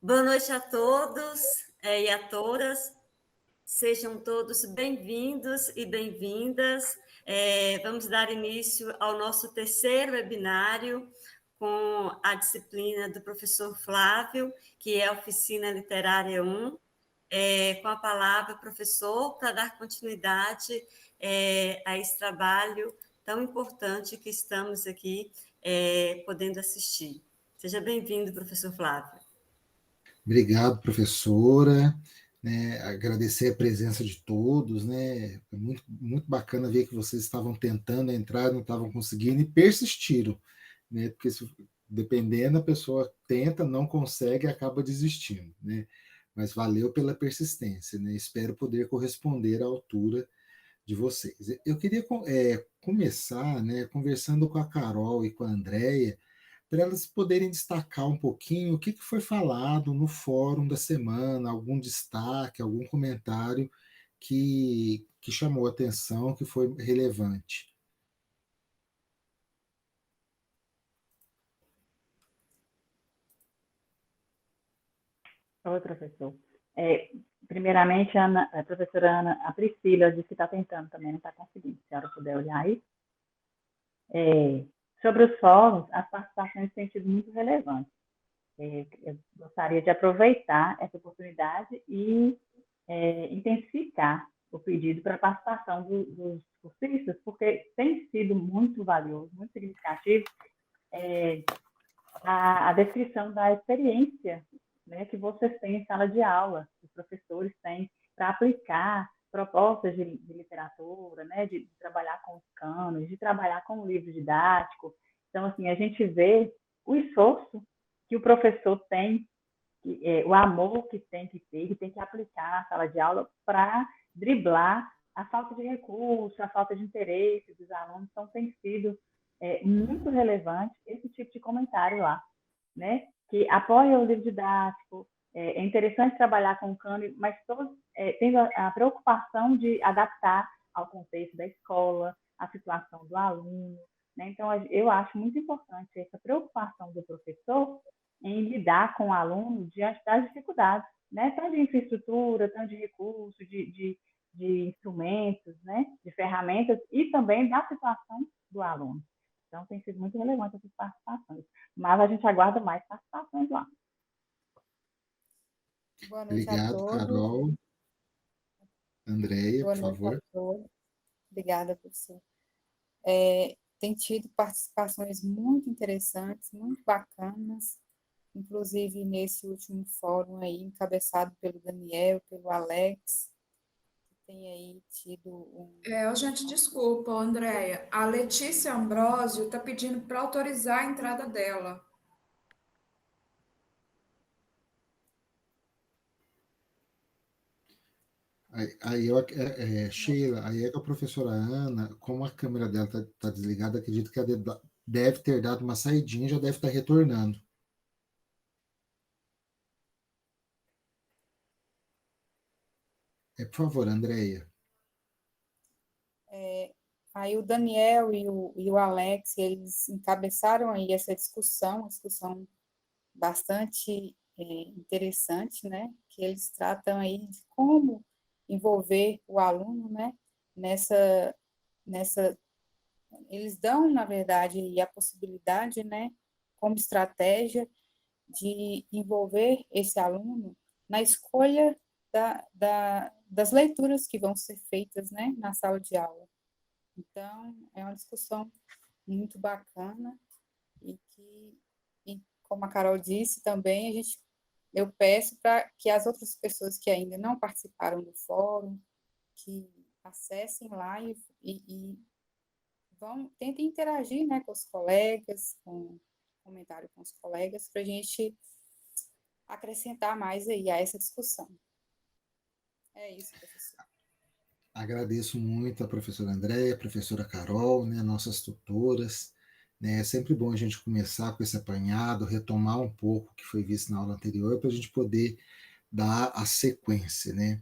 Boa noite a todos e a todas. Sejam todos bem-vindos e bem-vindas. Vamos dar início ao nosso terceiro webinário com a disciplina do professor Flávio, que é a Oficina Literária 1. Com a palavra, professor, para dar continuidade a esse trabalho tão importante que estamos aqui podendo assistir. Seja bem-vindo, professor Flávio. Obrigado, professora. Né, agradecer a presença de todos, né? É muito bacana ver que vocês estavam tentando entrar, não estavam conseguindo e persistiram, né? Porque dependendo, a pessoa tenta, não consegue e acaba desistindo, né? Mas valeu pela persistência, né? Espero poder corresponder à altura de vocês. Eu queria começar, né, conversando com a Carol e com a Andréia, para elas poderem destacar um pouquinho o que foi falado no fórum da semana, algum destaque, algum comentário que chamou a atenção, que foi relevante. Oi, professor. Primeiramente, a professora a Priscila disse que está tentando também, não está conseguindo. Se a senhora puder olhar aí. Sobre os fóruns, as participações têm sido muito relevantes. Eu gostaria de aproveitar essa oportunidade e intensificar o pedido para a participação dos cursistas, porque tem sido muito valioso, muito significativo a descrição da experiência, né, que vocês têm em sala de aula, os professores têm para aplicar propostas de literatura, né, de trabalhar com os cânones, de trabalhar com o livro didático. Então, assim, a gente vê o esforço que o professor tem, o amor que tem que ter, que tem que aplicar na sala de aula para driblar a falta de recurso, a falta de interesse dos alunos. Então, tem sido muito relevante esse tipo de comentário lá, né? Que apoia o livro didático, é interessante trabalhar com o cânone, mas todos tendo a preocupação de adaptar ao contexto da escola, à situação do aluno, né? Então, eu acho muito importante essa preocupação do professor em lidar com o aluno diante das dificuldades, né? Tanto de infraestrutura, tanto de recursos, de instrumentos, né? De ferramentas e também da situação do aluno. Então, tem sido muito relevante essas participações. Mas a gente aguarda mais participações lá. Boa noite Obrigado, a todos. Carol. Andréia, por favor. Boa noite a todos. Obrigada, professor. Tem tido participações muito interessantes, muito bacanas, inclusive nesse último fórum aí, encabeçado pelo Daniel, pelo Alex, que tem aí tido Gente, desculpa, Andréia. A Letícia Ambrosio está pedindo para autorizar a entrada dela. Sheila, aí é que a professora Ana, como a câmera dela está desligada, acredito que ela deve ter dado uma saidinha e já deve estar retornando. Por favor, Andréia. Aí o Daniel e o Alex, eles encabeçaram aí essa discussão, uma discussão bastante interessante, né? Que eles tratam aí de como envolver o aluno, né? Nessa, eles dão, na verdade, a possibilidade, né? Como estratégia de envolver esse aluno na escolha das leituras que vão ser feitas, né? Na sala de aula. Então, é uma discussão muito bacana e que, como a Carol disse também, eu peço para que as outras pessoas que ainda não participaram do fórum, que acessem lá e tentem interagir, né, com os colegas, comentário com os colegas, para a gente acrescentar mais aí a essa discussão. É isso, professor. Agradeço muito a professora Andréia, a professora Carol, né, nossas tutoras. Né, é sempre bom a gente começar com esse apanhado, retomar um pouco o que foi visto na aula anterior, para a gente poder dar a sequência. Né?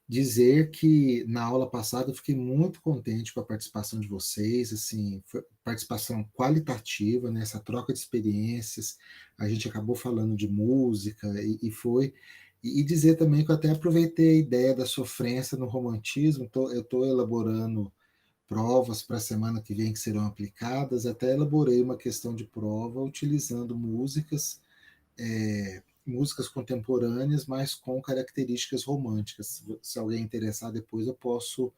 dizer que na aula passada eu fiquei muito contente com a participação de vocês, assim, foi participação qualitativa nessa troca de experiências. A gente acabou falando de música e dizer também que eu até aproveitei a ideia da sofrência no romantismo. Eu estou elaborando provas para a semana que vem que serão aplicadas. Até elaborei uma questão de prova utilizando músicas contemporâneas, mas com características românticas. Se alguém interessar, depois eu posso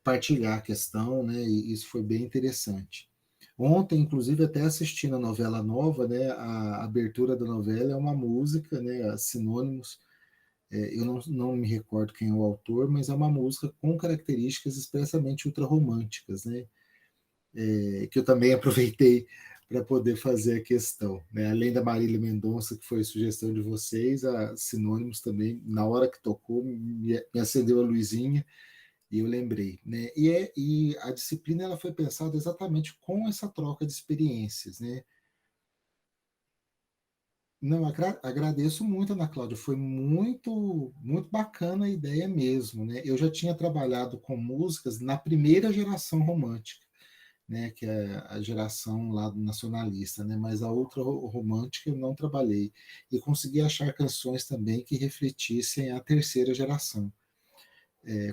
partilhar a questão, né? E isso foi bem interessante. Ontem, inclusive, até assistindo a novela nova, né? A abertura da novela é uma música, né? Sinônimos. Eu não me recordo quem é o autor, mas é uma música com características expressamente ultrarromânticas, né? Que eu também aproveitei para poder fazer a questão. Né? Além da Marília Mendonça, que foi sugestão de vocês, a Sinônimos também, na hora que tocou, me acendeu a luzinha e eu lembrei. Né? E a disciplina ela foi pensada exatamente com essa troca de experiências. Né? Não, agradeço muito, Ana Cláudia, foi muito, muito bacana a ideia mesmo. Né? Eu já tinha trabalhado com músicas na primeira geração romântica, né, que é a geração lá nacionalista, né, mas a outra romântica eu não trabalhei e consegui achar canções também que refletissem a terceira geração,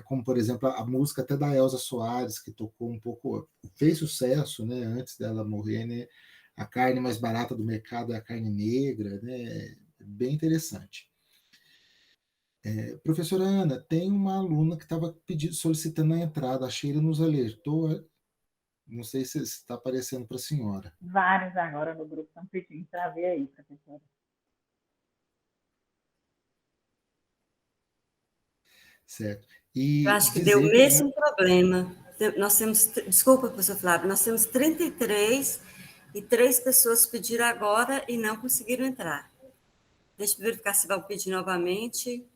como por exemplo a música até da Elza Soares que tocou um pouco, fez sucesso, né, antes dela morrer, né, a carne mais barata do mercado é a carne negra, né, bem interessante. Professora Ana, tem uma aluna que estava solicitando a entrada, a Sheila nos alertou. Não sei se está aparecendo para a senhora. Vários agora no grupo estão pedindo para ver aí, professora. Certo. Eu E acho que deu o dizer que mesmo problema. Nós temos, desculpa, professor Flávio, nós temos 33 e 3 pessoas pediram agora e não conseguiram entrar. Deixa eu verificar se vão pedir novamente.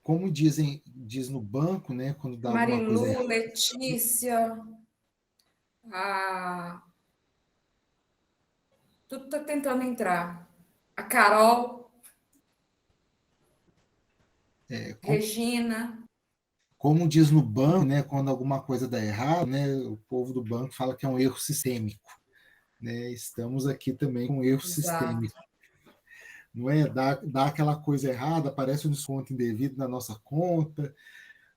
como diz no banco, né, quando dá alguma coisa Marilu, errada. Letícia, a... tudo está tentando entrar. A Carol, Como, Regina, como diz no banco, né, quando alguma coisa dá errado, né, o povo do banco fala que é um erro sistêmico. Né, estamos aqui também com um erro exato. sistêmico. Não é? Dá aquela coisa errada, aparece um desconto indevido na nossa conta.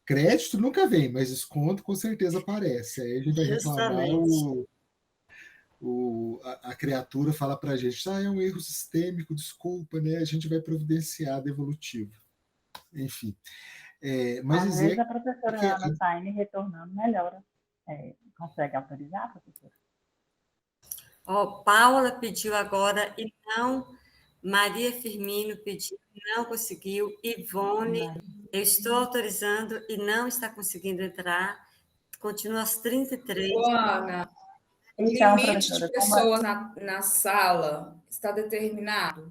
Crédito nunca vem, mas desconto com certeza aparece. Aí a gente vai reclamar, Justamente. a criatura fala para a gente, é um erro sistêmico, desculpa, né? A gente vai providenciar a devolutiva. Enfim, mas Às vezes dizer a professora que Ana Taine retornando melhora. Consegue autorizar, professora? Paula pediu agora e não. Maria Firmino pediu e não conseguiu. Ivone, eu estou autorizando e não está conseguindo entrar. Continua às 33. Ô, Ana, o Então, limite de professora, pessoas na sala está determinado?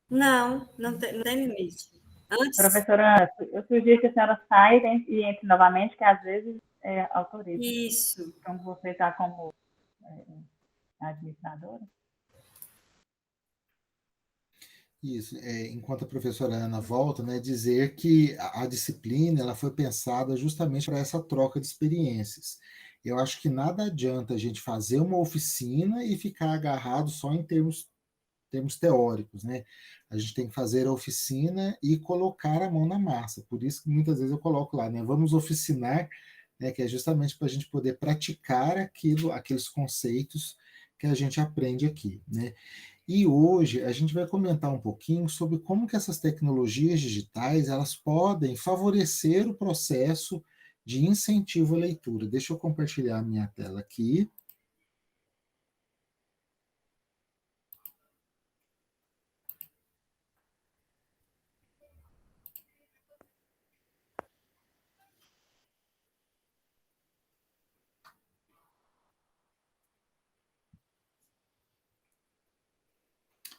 Não tem limite. Antes, professora, eu sugiro que a senhora saia e entre novamente, que às vezes autoriza. isso. Então, você está como administradora. isso, enquanto a professora Ana volta, né, dizer que a disciplina ela foi pensada justamente para essa troca de experiências. Eu acho que nada adianta a gente fazer uma oficina e ficar agarrado só em termos teóricos, né? A gente tem que fazer a oficina e colocar a mão na massa. Por isso que muitas vezes eu coloco lá, né? Vamos oficinar, né? Que é justamente para a gente poder praticar aqueles conceitos que a gente aprende aqui, né? E hoje a gente vai comentar um pouquinho sobre como que essas tecnologias digitais elas podem favorecer o processo de incentivo à leitura. Deixa eu compartilhar a minha tela aqui.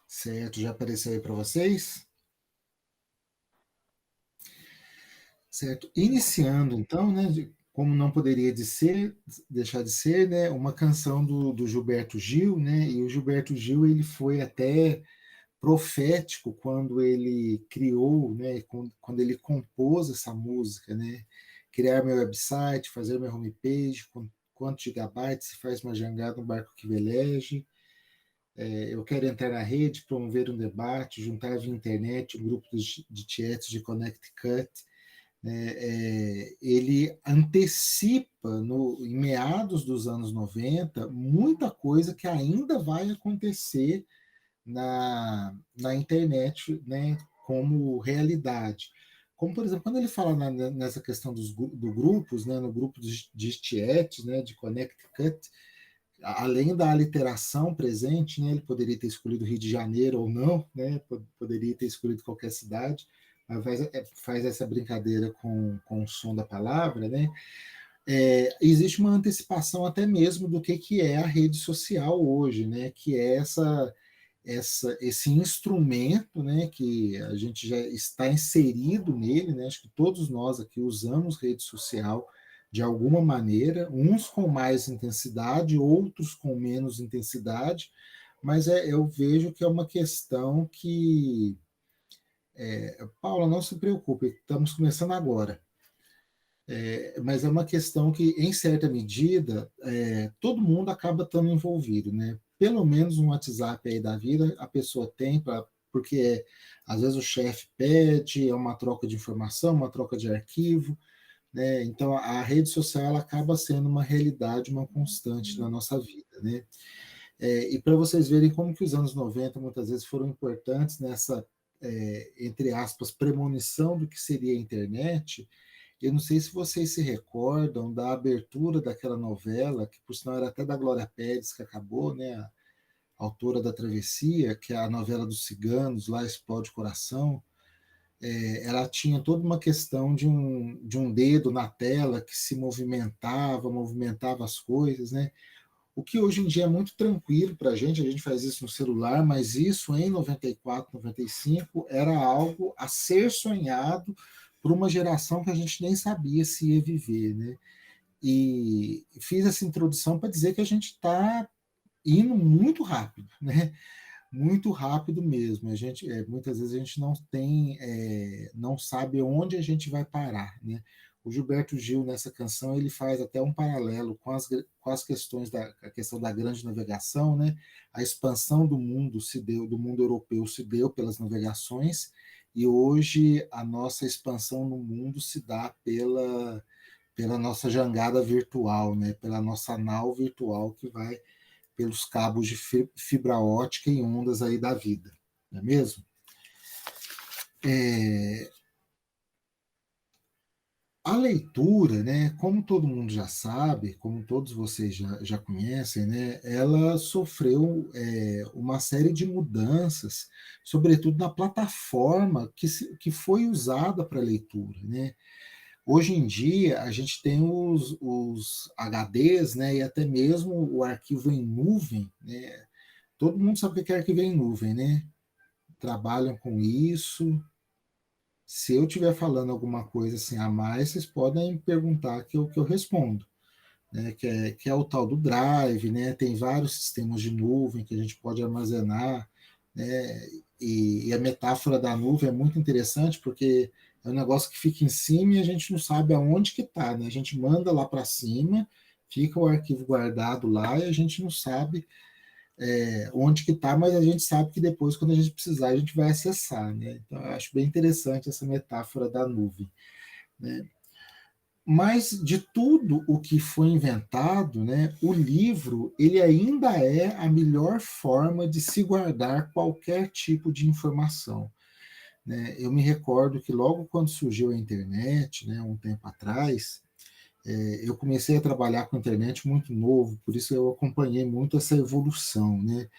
Certo, já apareceu aí para vocês? Certo. Iniciando, então, né, como não poderia deixar de ser, né, uma canção do Gilberto Gil, né, e o Gilberto Gil ele foi até profético quando ele criou, né, quando ele compôs essa música, né? Criar meu website, fazer minha homepage, com quantos gigabytes, se faz uma jangada no barco que veleje. Eu quero entrar na rede, promover um debate, juntar via internet um grupo de chats de Connecticut. Ele antecipa, em meados dos anos 90, muita coisa que ainda vai acontecer na internet, né, como realidade. Como, por exemplo, quando ele fala nessa questão do grupos, né, no grupo de chats, né, de Connecticut, além da aliteração presente, né, ele poderia ter escolhido Rio de Janeiro ou não, né, poderia ter escolhido qualquer cidade, mas faz essa brincadeira com o som da palavra, né? Existe uma antecipação até mesmo do que é a rede social hoje, né? Que é esse instrumento, né, que a gente já está inserido nele, né? Acho que todos nós aqui usamos rede social de alguma maneira, uns com mais intensidade, outros com menos intensidade, mas eu vejo que é uma questão que... Paula, não se preocupe, estamos começando agora. Mas é uma questão que, em certa medida, todo mundo acaba estando envolvido, né? Pelo menos um WhatsApp aí da vida, a pessoa tem, porque às vezes o chefe pede, é uma troca de informação, uma troca de arquivo, né? Então a rede social ela acaba sendo uma realidade, uma constante na nossa vida, né? E para vocês verem como que os anos 90 muitas vezes foram importantes nessa, entre aspas, premonição do que seria a internet. Eu não sei se vocês se recordam da abertura daquela novela, que por sinal era até da Glória Pérez, que acabou, né, a autora da Travessia, que é a novela dos ciganos, lá Explode o Coração. Ela tinha toda uma questão de um dedo na tela que se movimentava as coisas, né? O que hoje em dia é muito tranquilo para a gente faz isso no celular, mas isso em 94, 95 era algo a ser sonhado por uma geração que a gente nem sabia se ia viver, né? E fiz essa introdução para dizer que a gente está indo muito rápido, né? Muito rápido mesmo. Muitas vezes a gente não sabe onde a gente vai parar, né? O Gilberto Gil, nessa canção, ele faz até um paralelo com as questões a questão da grande navegação, né? A expansão do mundo do mundo europeu se deu pelas navegações, e hoje a nossa expansão no mundo se dá pela nossa jangada virtual, né? Pela nossa nau virtual que vai pelos cabos de fibra ótica e ondas aí da vida, não é mesmo? A leitura, né, como todo mundo já sabe, como todos vocês já conhecem, né, ela sofreu uma série de mudanças, sobretudo na plataforma que foi usada para leitura, né? Hoje em dia, a gente tem os HDs, né, e até mesmo o arquivo em nuvem, né? Todo mundo sabe o que é arquivo em nuvem, né? Trabalham com isso. Se eu estiver falando alguma coisa assim a mais, vocês podem perguntar que eu respondo, né? Que é o tal do Drive, né? Tem vários sistemas de nuvem que a gente pode armazenar, né? E a metáfora da nuvem é muito interessante porque é um negócio que fica em cima e a gente não sabe aonde que está, né? A gente manda lá para cima, fica o arquivo guardado lá e a gente não sabe onde que está, mas a gente sabe que depois, quando a gente precisar, a gente vai acessar, né? Então, eu acho bem interessante essa metáfora da nuvem, né? Mas de tudo o que foi inventado, né, o livro ele ainda é a melhor forma de se guardar qualquer tipo de informação, né? Eu me recordo que logo quando surgiu a internet, né, um tempo atrás, eu comecei a trabalhar com a internet muito novo, por isso eu acompanhei muito essa evolução, né?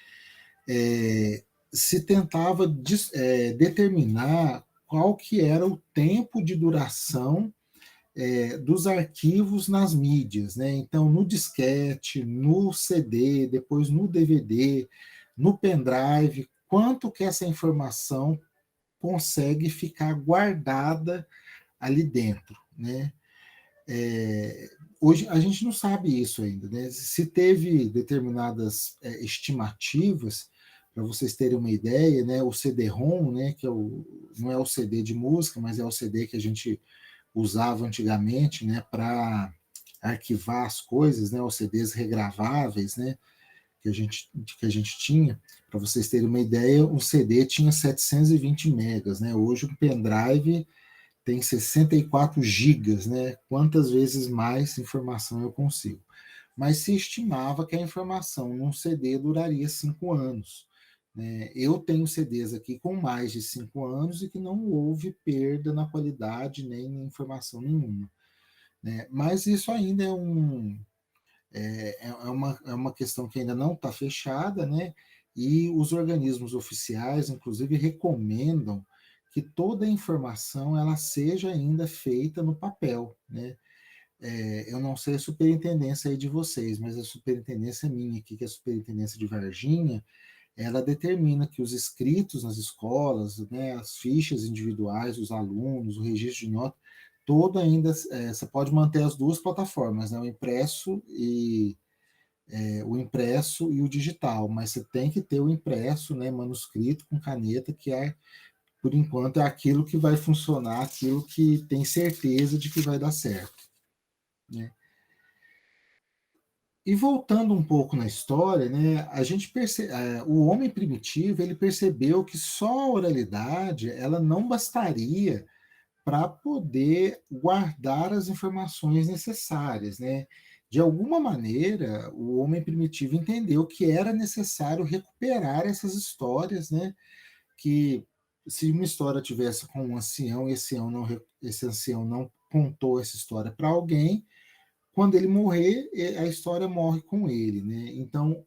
Se tentava determinar qual que era o tempo de duração dos arquivos nas mídias, né? Então, no disquete, no CD, depois no DVD, no pendrive, quanto que essa informação consegue ficar guardada ali dentro, né? Hoje a gente não sabe isso ainda, né? Se teve determinadas estimativas, Para vocês terem uma ideia, né, o CD-ROM, né, que não é o CD de música, mas é o CD que a gente usava antigamente, né, para arquivar as coisas, né, os CDs regraváveis, né, que a gente tinha. Para vocês terem uma ideia, um CD tinha 720 megas, né? Hoje um pendrive tem 64 gigas, né? Quantas vezes mais informação eu consigo? Mas se estimava que a informação num CD duraria 5 anos. Né? Eu tenho CDs aqui com mais de 5 anos e que não houve perda na qualidade nem em informação nenhuma. Né? Mas isso ainda é uma questão que ainda não está fechada, né? E os organismos oficiais, inclusive, recomendam que toda a informação ela seja ainda feita no papel, né? Eu não sei a superintendência aí de vocês, mas a superintendência minha aqui, que é a superintendência de Varginha, ela determina que os escritos nas escolas, né, as fichas individuais, os alunos, o registro de nota, todo ainda, você pode manter as duas plataformas, né, o impresso e o digital, mas você tem que ter o impresso, né, manuscrito com caneta, que por enquanto, é aquilo que vai funcionar, aquilo que tem certeza de que vai dar certo. Né? E voltando um pouco na história, né, o homem primitivo ele percebeu que só a oralidade ela não bastaria para poder guardar as informações necessárias. Né? De alguma maneira, o homem primitivo entendeu que era necessário recuperar essas histórias, né, que se uma história tivesse com um ancião e esse ancião não contou essa história para alguém, quando ele morrer, a história morre com ele. Né? Então,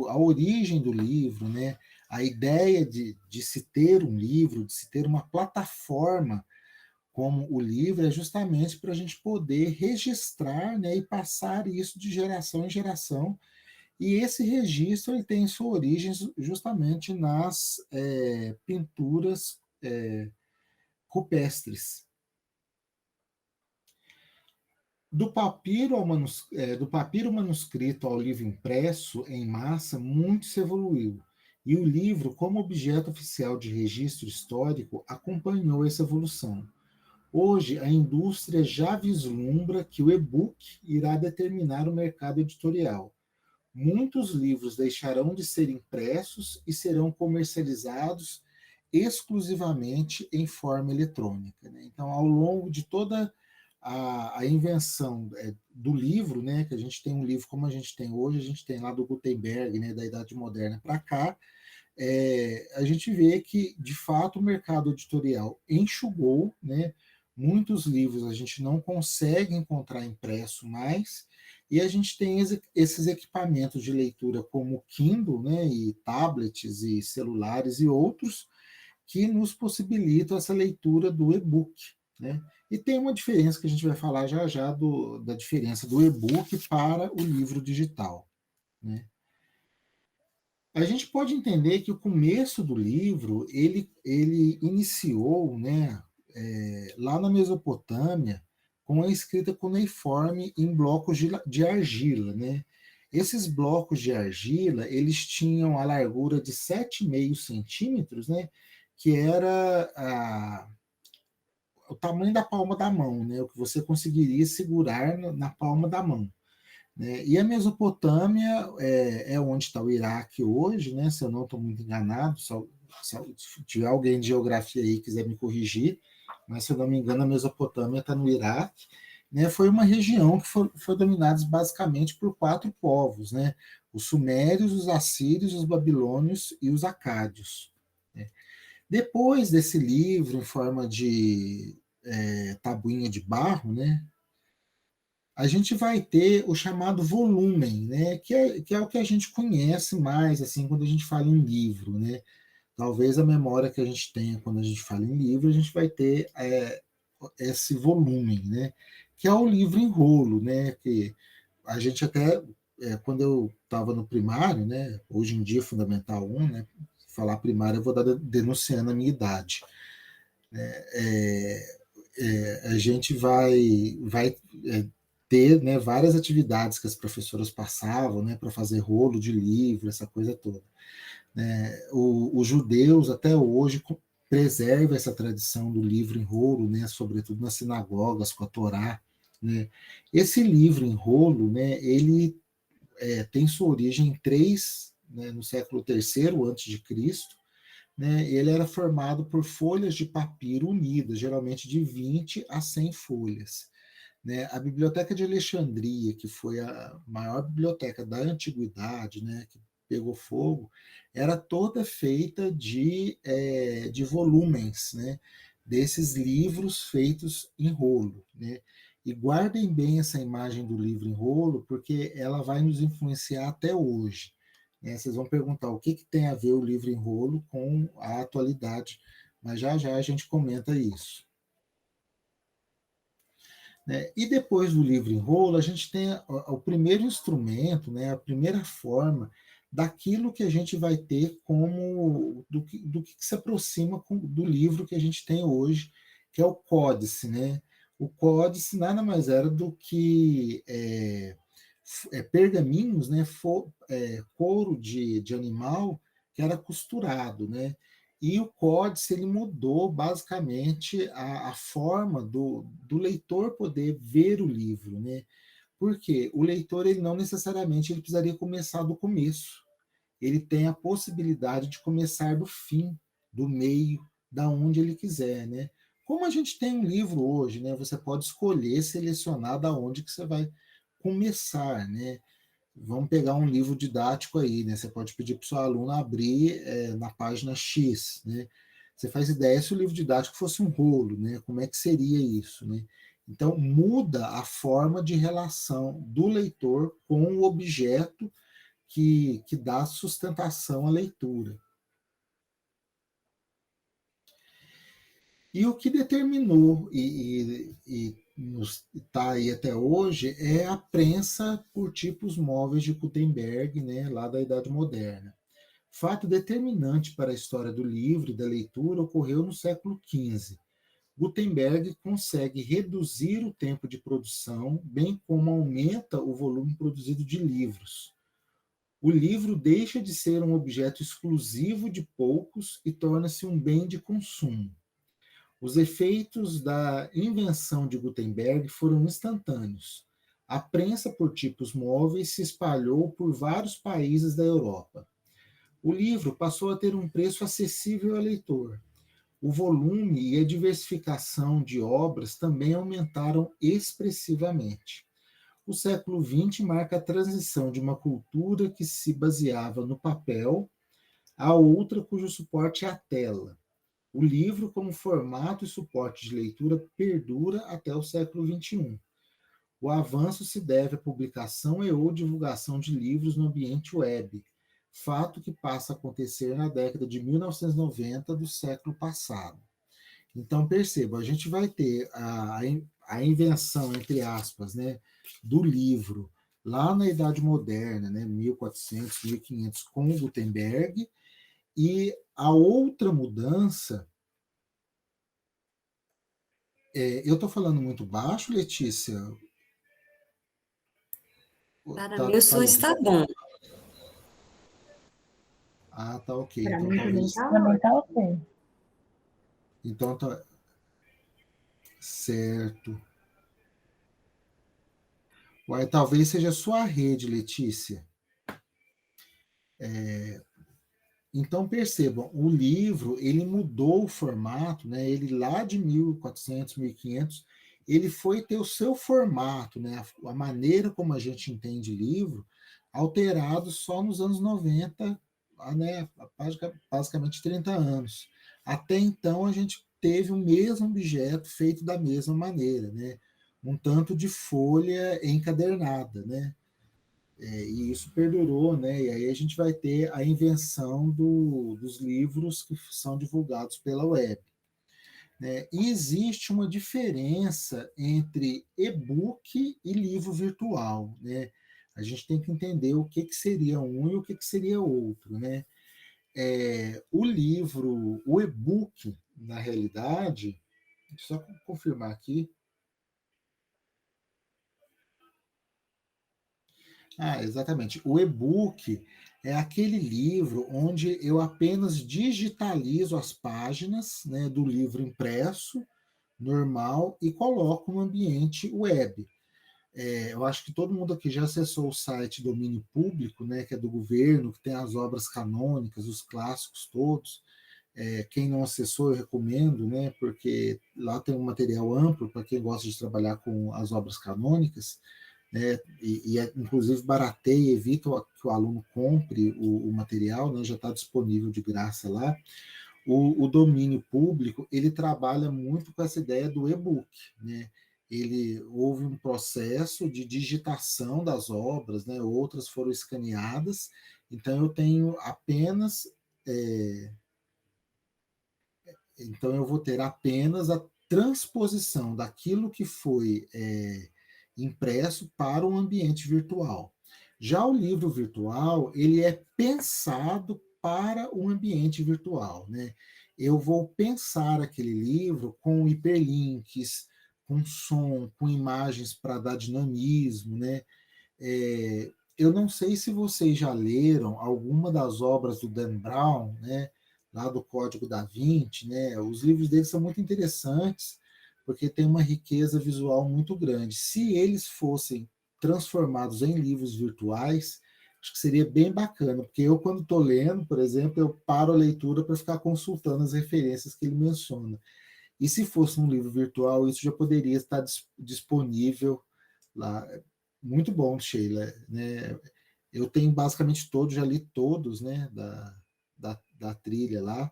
a origem do livro, né, a ideia de se ter um livro, de se ter uma plataforma como o livro, é justamente para a gente poder registrar, né, e passar isso de geração em geração. E esse registro ele tem sua origem justamente nas pinturas rupestres. Do papiro manuscrito ao livro impresso em massa, muito se evoluiu. E o livro, como objeto oficial de registro histórico, acompanhou essa evolução. Hoje, a indústria já vislumbra que o e-book irá determinar o mercado editorial. Muitos livros deixarão de ser impressos e serão comercializados exclusivamente em forma eletrônica. Né? Então, ao longo de toda a invenção do livro, né, que a gente tem um livro como a gente tem hoje, a gente tem lá do Gutenberg, né, da Idade Moderna para cá, a gente vê que, de fato, o mercado editorial enxugou, né, muitos livros a gente não consegue encontrar impresso mais, e a gente tem esses equipamentos de leitura como o Kindle, né, e tablets e celulares e outros, que nos possibilitam essa leitura do e-book. Né? E tem uma diferença que a gente vai falar já já da diferença do e-book para o livro digital. Né? A gente pode entender que o começo do livro ele iniciou, né, lá na Mesopotâmia com a escrita cuneiforme em blocos de argila. Né? Esses blocos de argila eles tinham a largura de 7,5 centímetros, né, que era o tamanho da palma da mão, né, o que você conseguiria segurar na palma da mão. Né? E a Mesopotâmia é onde está o Iraque hoje, né? Se eu não estou muito enganado, se tiver alguém de geografia aí quiser me corrigir, mas se eu não me engano a Mesopotâmia está no Iraque. Né? Foi uma região que foi dominada basicamente por 4 povos, né? Os sumérios, os assírios, os babilônios e os acádios. Né? Depois desse livro em forma de tabuinha de barro, né? A gente vai ter o chamado volumen, né, que é o que a gente conhece mais assim quando a gente fala em livro. Né? Talvez a memória que a gente tenha quando a gente fala em livro, a gente vai ter esse volumen, né, que é o livro em rolo, né, que a gente até, quando eu estava no primário, né, hoje em dia Fundamental 1, né, falar primário eu vou estar denunciando a minha idade. A gente vai ter, né, várias atividades que as professoras passavam, né, para fazer rolo de livro, essa coisa toda. Os judeus, até hoje, preservam essa tradição do livro em rolo, né, sobretudo nas sinagogas, com a Torá. Né. Esse livro em rolo, né, ele tem sua origem em 3, né, no século III a.C., né, ele era formado por folhas de papiro unidas, geralmente de 20 a 100 folhas. Né? A Biblioteca de Alexandria, que foi a maior biblioteca da antiguidade, né, que pegou fogo, era toda feita de volúmenes, né, desses livros feitos em rolo. Né? E guardem bem essa imagem do livro em rolo, porque ela vai nos influenciar até hoje. Né? Vocês vão perguntar o que tem a ver o livro em rolo com a atualidade, mas já já a gente comenta isso. Né? E depois do livro em rolo, a gente tem o primeiro instrumento, né, a primeira forma daquilo que a gente vai ter como do que se aproxima do livro que a gente tem hoje, que é o códice. Né? O códice nada mais era do que pergaminhos, né, couro de animal que era costurado. Né? E o códice ele mudou basicamente a forma do leitor poder ver o livro. Né? Porque o leitor ele não necessariamente ele precisaria começar do começo. Ele tem a possibilidade de começar do fim, do meio, da onde ele quiser. Né? Como a gente tem um livro hoje, né, você pode escolher, selecionar da onde que você vai começar. Né? Vamos pegar um livro didático aí, né? Você pode pedir para o seu aluno abrir na página X, né? Você faz ideia se o livro didático fosse um rolo, né? Como é que seria isso, né? Então, muda a forma de relação do leitor com o objeto que dá sustentação à leitura. E o que determinou e está aí até hoje é a prensa por tipos móveis de Gutenberg, né, lá da Idade Moderna. Fato determinante para a história do livro e da leitura ocorreu no século XV. Gutenberg consegue reduzir o tempo de produção, bem como aumenta o volume produzido de livros. O livro deixa de ser um objeto exclusivo de poucos e torna-se um bem de consumo. Os efeitos da invenção de Gutenberg foram instantâneos. A prensa por tipos móveis se espalhou por vários países da Europa. O livro passou a ter um preço acessível ao leitor. O volume e a diversificação de obras também aumentaram expressivamente. O século XX marca a transição de uma cultura que se baseava no papel a outra cujo suporte é a tela. O livro, como formato e suporte de leitura, perdura até o século XXI. O avanço se deve à publicação e ou divulgação de livros no ambiente web, fato que passa a acontecer na década de 1990 do século passado. Então, perceba, a gente vai ter a invenção, entre aspas, né, do livro lá na Idade Moderna, né, 1400, 1500, com Gutenberg, e a outra mudança. Eu estou falando muito baixo, Letícia? Para Tá, mim, o som está bom. Ah, tá ok. Para Então mim também talvez. tá ok. Então tá certo. Uai, talvez seja a sua rede, Letícia. Então percebam, o livro ele mudou o formato, né? Ele lá de 1400, 1500, ele foi ter o seu formato, né? A maneira como a gente entende livro, alterado só nos anos 90, né? Basicamente 30 anos. Até então a gente teve o mesmo objeto feito da mesma maneira, né? Um tanto de folha encadernada, né? E isso perdurou, né? E aí a gente vai ter a invenção dos livros que são divulgados pela web. Né? E existe uma diferença entre e-book e livro virtual. Né? A gente tem que entender o que seria um e o que seria outro. Né? O livro, o e-book, na realidade, só confirmar aqui, Exatamente. O e-book é aquele livro onde eu apenas digitalizo as páginas, né, do livro impresso, normal, e coloco no ambiente web. Eu acho que todo mundo aqui já acessou o site Domínio Público, né, que é do governo, que tem as obras canônicas, os clássicos todos. Quem não acessou, eu recomendo, né, porque lá tem um material amplo para quem gosta de trabalhar com as obras canônicas, né, inclusive barateia, evita que o aluno compre o material, né, já está disponível de graça lá. O domínio público, ele trabalha muito com essa ideia do e-book, né? Houve um processo de digitação das obras, né? Outras foram escaneadas, então eu tenho apenas, então eu vou ter apenas a transposição daquilo que foi impresso para um ambiente virtual. Já o livro virtual, ele é pensado para o ambiente virtual, né? Eu vou pensar aquele livro com hiperlinks, com som, com imagens para dar dinamismo, né? Eu não sei se vocês já leram alguma das obras do Dan Brown, né? Lá do Código da Vinci, né? Os livros dele são muito interessantes, porque tem uma riqueza visual muito grande. Se eles fossem transformados em livros virtuais, acho que seria bem bacana, porque eu, quando estou lendo, por exemplo, eu paro a leitura para ficar consultando as referências que ele menciona. E se fosse um livro virtual, isso já poderia estar disponível lá. Muito bom, Sheila. Né? Eu tenho basicamente todos, já li todos, né, da trilha lá,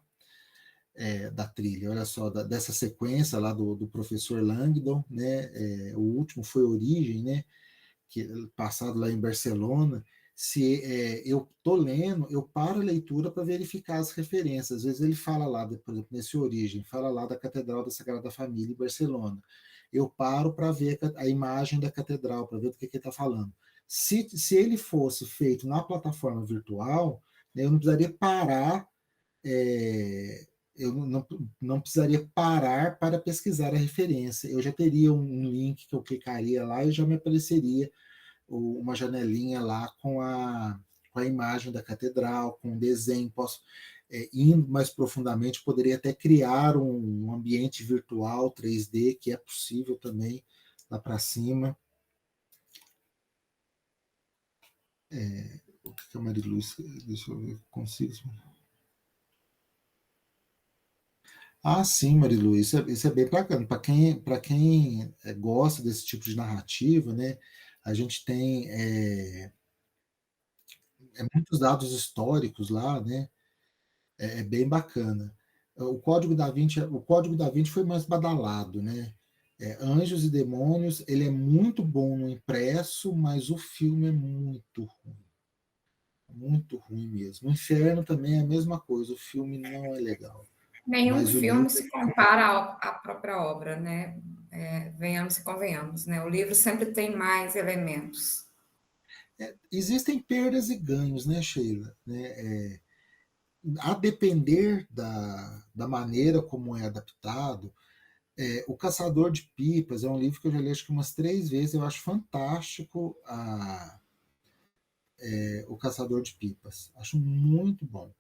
da trilha, olha só, dessa sequência lá do professor Langdon, né, o último foi Origem, né, que passado lá em Barcelona. Se eu estou lendo, eu paro a leitura para verificar as referências. Às vezes ele fala lá, por exemplo, nesse Origem, fala lá da Catedral da Sagrada Família em Barcelona. Eu paro para ver a imagem da catedral, para ver do que ele está falando. Se ele fosse feito na plataforma virtual, né, eu não precisaria parar, eu não precisaria parar para pesquisar a referência. Eu já teria um link que eu clicaria lá e já me apareceria uma janelinha lá com a imagem da catedral, com o desenho. Posso, indo mais profundamente, poderia até criar um ambiente virtual 3D, que é possível também, lá para cima. O que a Mariluz, deixa eu ver, consigo. Sim, Marilu, isso é bem bacana. Para quem gosta desse tipo de narrativa, né, a gente tem muitos dados históricos lá, né, é bem bacana. O Código da Vinci foi mais badalado, né? Anjos e Demônios, ele é muito bom no impresso, mas o filme é muito ruim mesmo. O Inferno também é a mesma coisa, o filme não é legal, Nenhum mas o filme livro se compara à própria obra, né? Venhamos e convenhamos, né? O livro sempre tem mais elementos. existem perdas e ganhos, né, Sheila? Né? A depender da maneira como é adaptado. O Caçador de Pipas é um livro que eu já li acho que umas 3 vezes. Eu acho fantástico o Caçador de Pipas. Acho muito bom.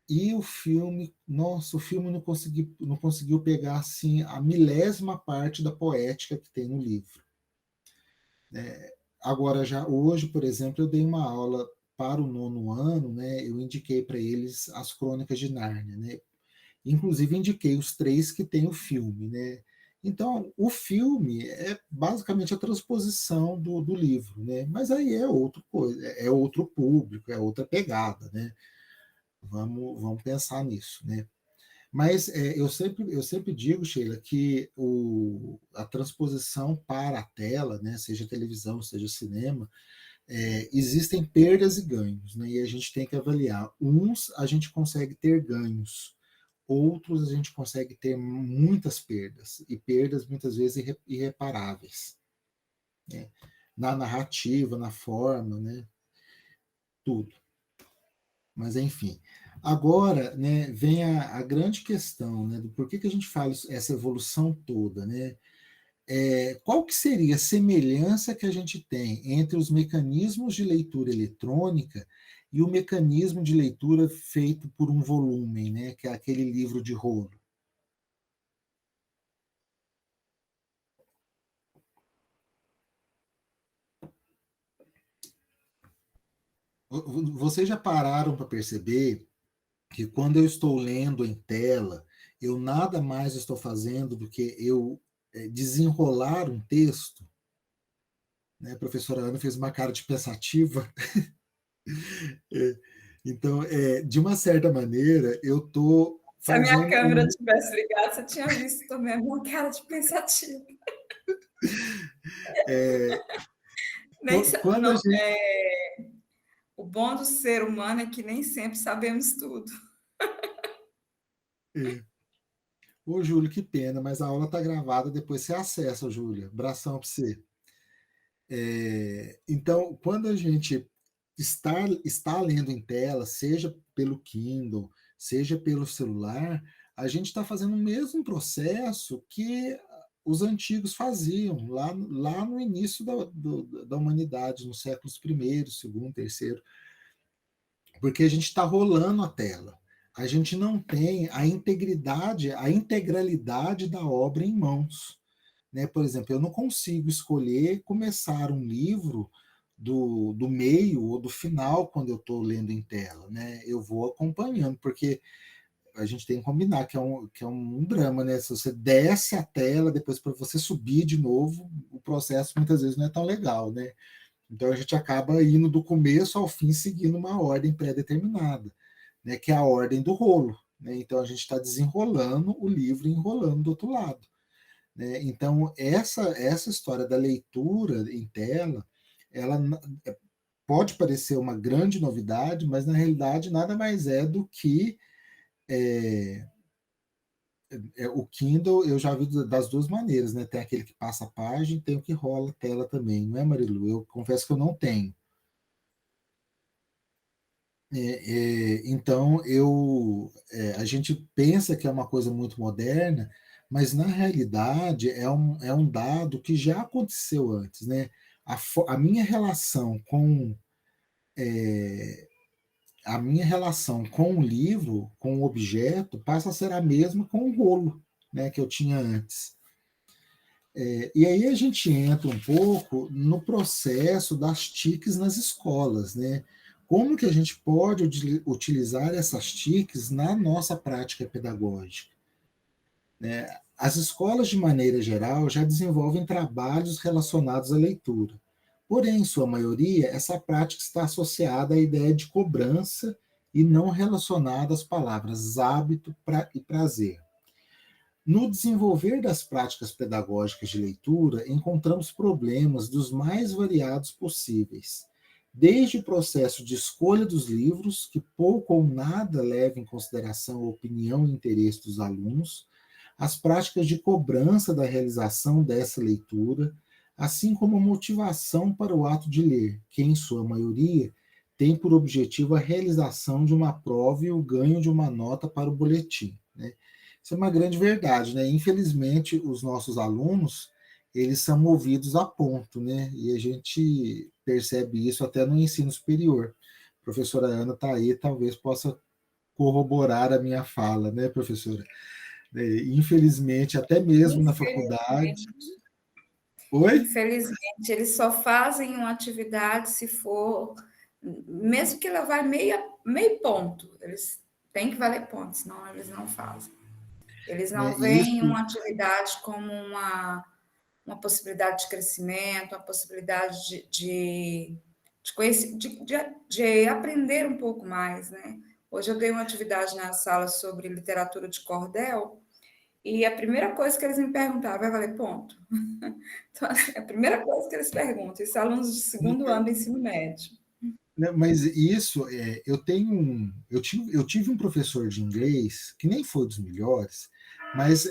E o filme, nossa, o filme não conseguiu pegar assim a milésima parte da poética que tem no livro. Agora, já hoje, por exemplo, eu dei uma aula para o 9º ano, né? Eu indiquei para eles as Crônicas de Nárnia, né? Inclusive indiquei os 3 que tem o filme, né? Então, o filme é basicamente a transposição do livro, né? Mas aí é outra coisa, é outro público, é outra pegada, né? Vamos pensar nisso, né? Mas eu sempre digo, Sheila, que a transposição para a tela, né, seja televisão, seja cinema, existem perdas e ganhos, né? E a gente tem que avaliar. Uns a gente consegue ter ganhos, outros a gente consegue ter muitas perdas, e perdas muitas vezes irreparáveis, né? Na narrativa, na forma, né? Tudo. Mas enfim. Agora, né, vem a grande questão, né, do porquê que a gente fala essa evolução toda, né? qual que seria a semelhança que a gente tem entre os mecanismos de leitura eletrônica e o mecanismo de leitura feito por um volume, né, que é aquele livro de rolo? Vocês já pararam para perceber que quando eu estou lendo em tela, eu nada mais estou fazendo do que eu desenrolar um texto? Né? A professora Ana fez uma cara de pensativa. Então, de uma certa maneira, eu estou Se a minha fazendo... câmera tivesse ligada, você tinha visto também uma cara de pensativa. Quando a gente... O bom do ser humano é que nem sempre sabemos tudo. Ô, Júlio, que pena, mas a aula está gravada, depois você acessa, Júlia. Abração para você. Então, quando a gente está lendo em tela, seja pelo Kindle, seja pelo celular, a gente está fazendo o mesmo processo que os antigos faziam, lá no início da humanidade, nos séculos I, II, III, porque a gente está rolando a tela. A gente não tem a integridade, a integralidade da obra em mãos. Né? Por exemplo, eu não consigo escolher começar um livro do meio ou do final quando eu estou lendo em tela. Né? Eu vou acompanhando, porque a gente tem que combinar que é um drama. Né? Se você desce a tela, depois para você subir de novo, o processo muitas vezes não é tão legal. Né? Então a gente acaba indo do começo ao fim seguindo uma ordem pré-determinada, né? Que é a ordem do rolo. Né? Então a gente está desenrolando o livro e enrolando do outro lado. Né? Então, essa história da leitura em tela, ela pode parecer uma grande novidade, mas na realidade nada mais é do que o Kindle. Eu já vi das duas maneiras, né? Tem aquele que passa a página e tem o que rola a tela também, não é, Marilu? Eu confesso que eu não tenho. Então, a gente pensa que é uma coisa muito moderna, mas na realidade é um dado que já aconteceu antes. Né? A minha relação com o livro, com o objeto, passa a ser a mesma com o rolo, né, que eu tinha antes. E aí a gente entra um pouco no processo das TICs nas escolas, né? Como que a gente pode utilizar essas TICs na nossa prática pedagógica? Né? As escolas, de maneira geral, já desenvolvem trabalhos relacionados à leitura. Porém, em sua maioria, essa prática está associada à ideia de cobrança e não relacionada às palavras hábito e prazer. No desenvolver das práticas pedagógicas de leitura, encontramos problemas dos mais variados possíveis, desde o processo de escolha dos livros, que pouco ou nada leva em consideração a opinião e interesse dos alunos, as práticas de cobrança da realização dessa leitura, assim como a motivação para o ato de ler, que, em sua maioria, tem por objetivo a realização de uma prova e o ganho de uma nota para o boletim. Né? Isso é uma grande verdade, né? Infelizmente, os nossos alunos, eles são movidos a ponto, né? E a gente percebe isso até no ensino superior. A professora Ana está aí, talvez possa corroborar a minha fala, né, professora? Infelizmente, até mesmo na faculdade... Oi? Infelizmente, eles só fazem uma atividade se for, mesmo que ela vá meio ponto, eles têm que valer ponto, senão eles não fazem. Eles não veem uma atividade como uma possibilidade de crescimento, uma possibilidade de conhecer, de aprender um pouco mais, né? Hoje eu dei uma atividade na sala sobre literatura de cordel, e a primeira coisa que eles me perguntaram, vai valer ponto? Então, assim, a primeira coisa que eles perguntam, esses alunos de segundo ano do ensino médio. Mas isso, eu tive um professor de inglês, que nem foi dos melhores, mas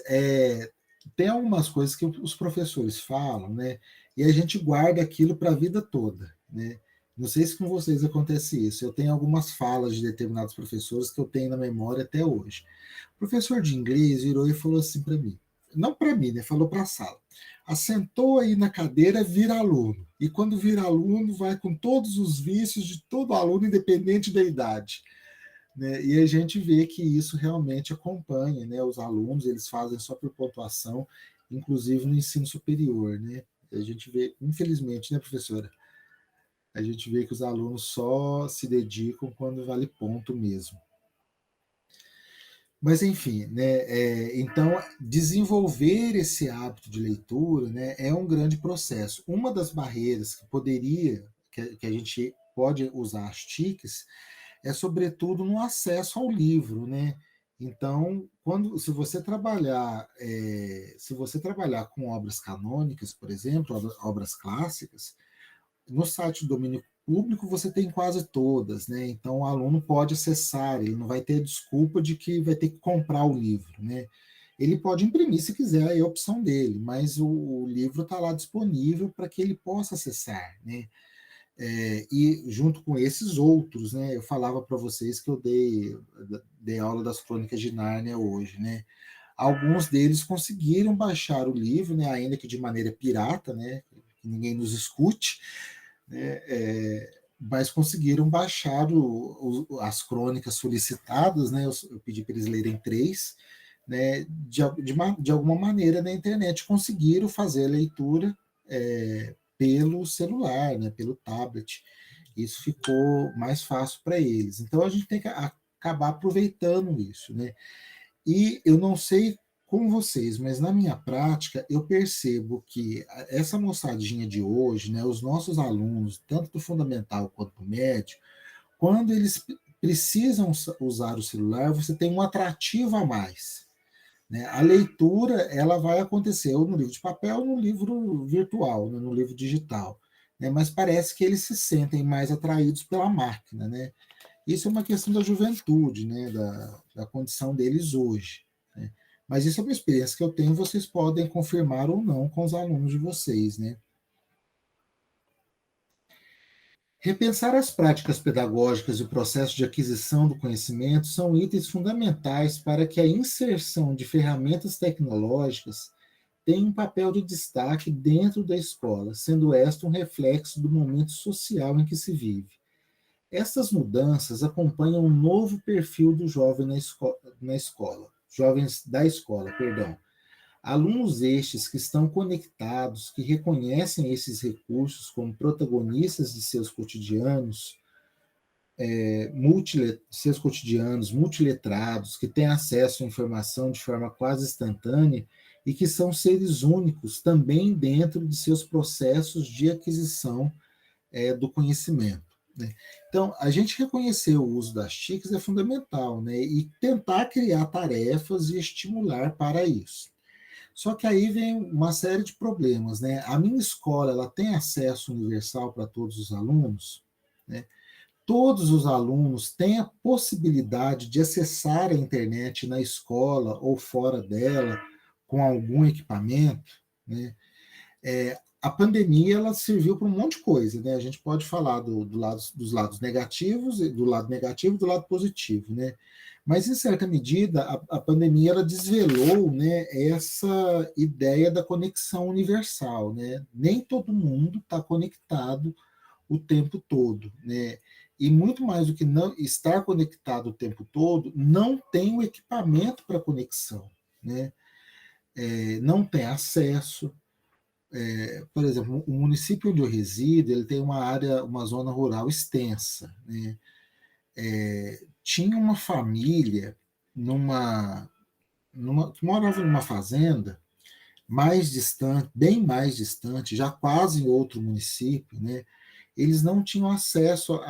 tem algumas coisas que os professores falam, né? E a gente guarda aquilo para a vida toda, né? Não sei se com vocês acontece isso. Eu tenho algumas falas de determinados professores que eu tenho na memória até hoje. O professor de inglês virou e falou assim para mim: não para mim, né, falou para a sala, assentou aí na cadeira, vira aluno. E quando vira aluno, vai com todos os vícios de todo aluno, independente da idade. Né? E a gente vê que isso realmente acompanha, né? Os alunos, eles fazem só por pontuação, inclusive no ensino superior. Né? A gente vê, infelizmente, né, professora? A gente vê que os alunos só se dedicam quando vale ponto mesmo. Mas, enfim, né, então, desenvolver esse hábito de leitura, né, é um grande processo. Uma das barreiras que a gente pode usar as TICs, é sobretudo no acesso ao livro, né? Então, se você trabalhar com obras canônicas, por exemplo, obras clássicas, no site do domínio público você tem quase todas, né? Então o aluno pode acessar, ele não vai ter desculpa de que vai ter que comprar o livro, né? Ele pode imprimir se quiser, é a opção dele, mas o livro está lá disponível para que ele possa acessar, né? E junto com esses outros, né? Eu falava para vocês que eu dei aula das Crônicas de Nárnia hoje, né? Alguns deles conseguiram baixar o livro, né? Ainda que de maneira pirata, né? Que ninguém nos escute, né? Mas conseguiram baixar as crônicas solicitadas, né? Eu pedi para eles lerem 3, né? De alguma maneira na internet conseguiram fazer a leitura pelo celular, né? Pelo tablet. Isso ficou mais fácil para eles. Então a gente tem que acabar aproveitando isso, né? E eu não sei com vocês, mas na minha prática eu percebo que essa moçadinha de hoje, né, os nossos alunos, tanto do fundamental quanto do médio, quando eles precisam usar o celular, você tem um atrativo a mais. Né? A leitura ela vai acontecer ou no livro de papel ou no livro virtual, né, no livro digital. Né? Mas parece que eles se sentem mais atraídos pela máquina. Né? Isso é uma questão da juventude, né, da condição deles hoje. Né? Mas isso é uma experiência que eu tenho, vocês podem confirmar ou não com os alunos de vocês. Né? Repensar as práticas pedagógicas e o processo de aquisição do conhecimento são itens fundamentais para que a inserção de ferramentas tecnológicas tenha um papel de destaque dentro da escola, sendo esta um reflexo do momento social em que se vive. Essas mudanças acompanham um novo perfil do jovem na escola, jovens da escola, perdão. Alunos estes que estão conectados, que reconhecem esses recursos como protagonistas de seus cotidianos, multiletrados, que têm acesso à informação de forma quase instantânea e que são seres únicos também dentro de seus processos de aquisição do conhecimento. Né? Então, a gente reconhecer o uso das TICs é fundamental, né? E tentar criar tarefas e estimular para isso. Só que aí vem uma série de problemas. Né? A minha escola ela tem acesso universal para todos os alunos? Né? Todos os alunos têm a possibilidade de acessar a internet na escola ou fora dela com algum equipamento? Né? A pandemia ela serviu para um monte de coisa, né? A gente pode falar dos lados negativos, do lado negativo e do lado positivo, né? Mas, em certa medida, a pandemia ela desvelou, né, essa ideia da conexão universal, né? Nem todo mundo está conectado o tempo todo, né? E muito mais do que não estar conectado o tempo todo, não tem o equipamento para conexão, né? Não tem acesso. Por exemplo, o município onde eu resido, ele tem uma zona rural extensa. Né? Tinha uma família que morava numa fazenda mais distante, bem mais distante, já quase em outro município, né? Eles não tinham acesso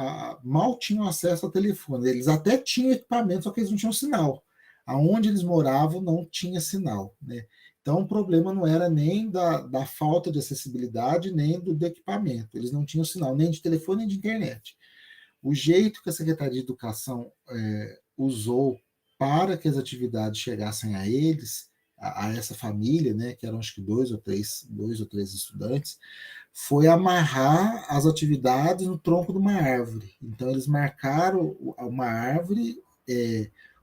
mal tinham acesso ao telefone. Eles até tinham equipamento, só que eles não tinham sinal. Aonde eles moravam não tinha sinal, né? Então, o problema não era nem da falta de acessibilidade, nem do equipamento. Eles não tinham sinal, nem de telefone, nem de internet. O jeito que a Secretaria de Educação usou para que as atividades chegassem a eles, a essa família, né, que eram acho que dois ou três estudantes, foi amarrar as atividades no tronco de uma árvore. Então, eles marcaram uma árvore,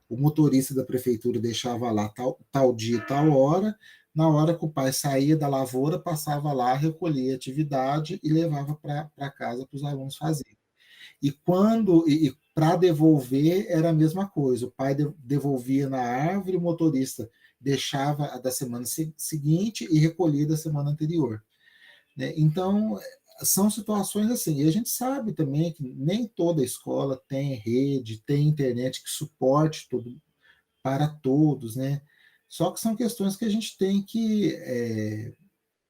o motorista da prefeitura deixava lá tal dia, tal hora, na hora que o pai saía da lavoura, passava lá, recolhia a atividade e levava para casa para os alunos fazerem. E para devolver era a mesma coisa, o pai devolvia na árvore, o motorista deixava a da semana seguinte e recolhia da semana anterior. Né? Então, são situações assim, e a gente sabe também que nem toda escola tem rede, tem internet que suporte tudo para todos, né? Só que são questões que a gente tem que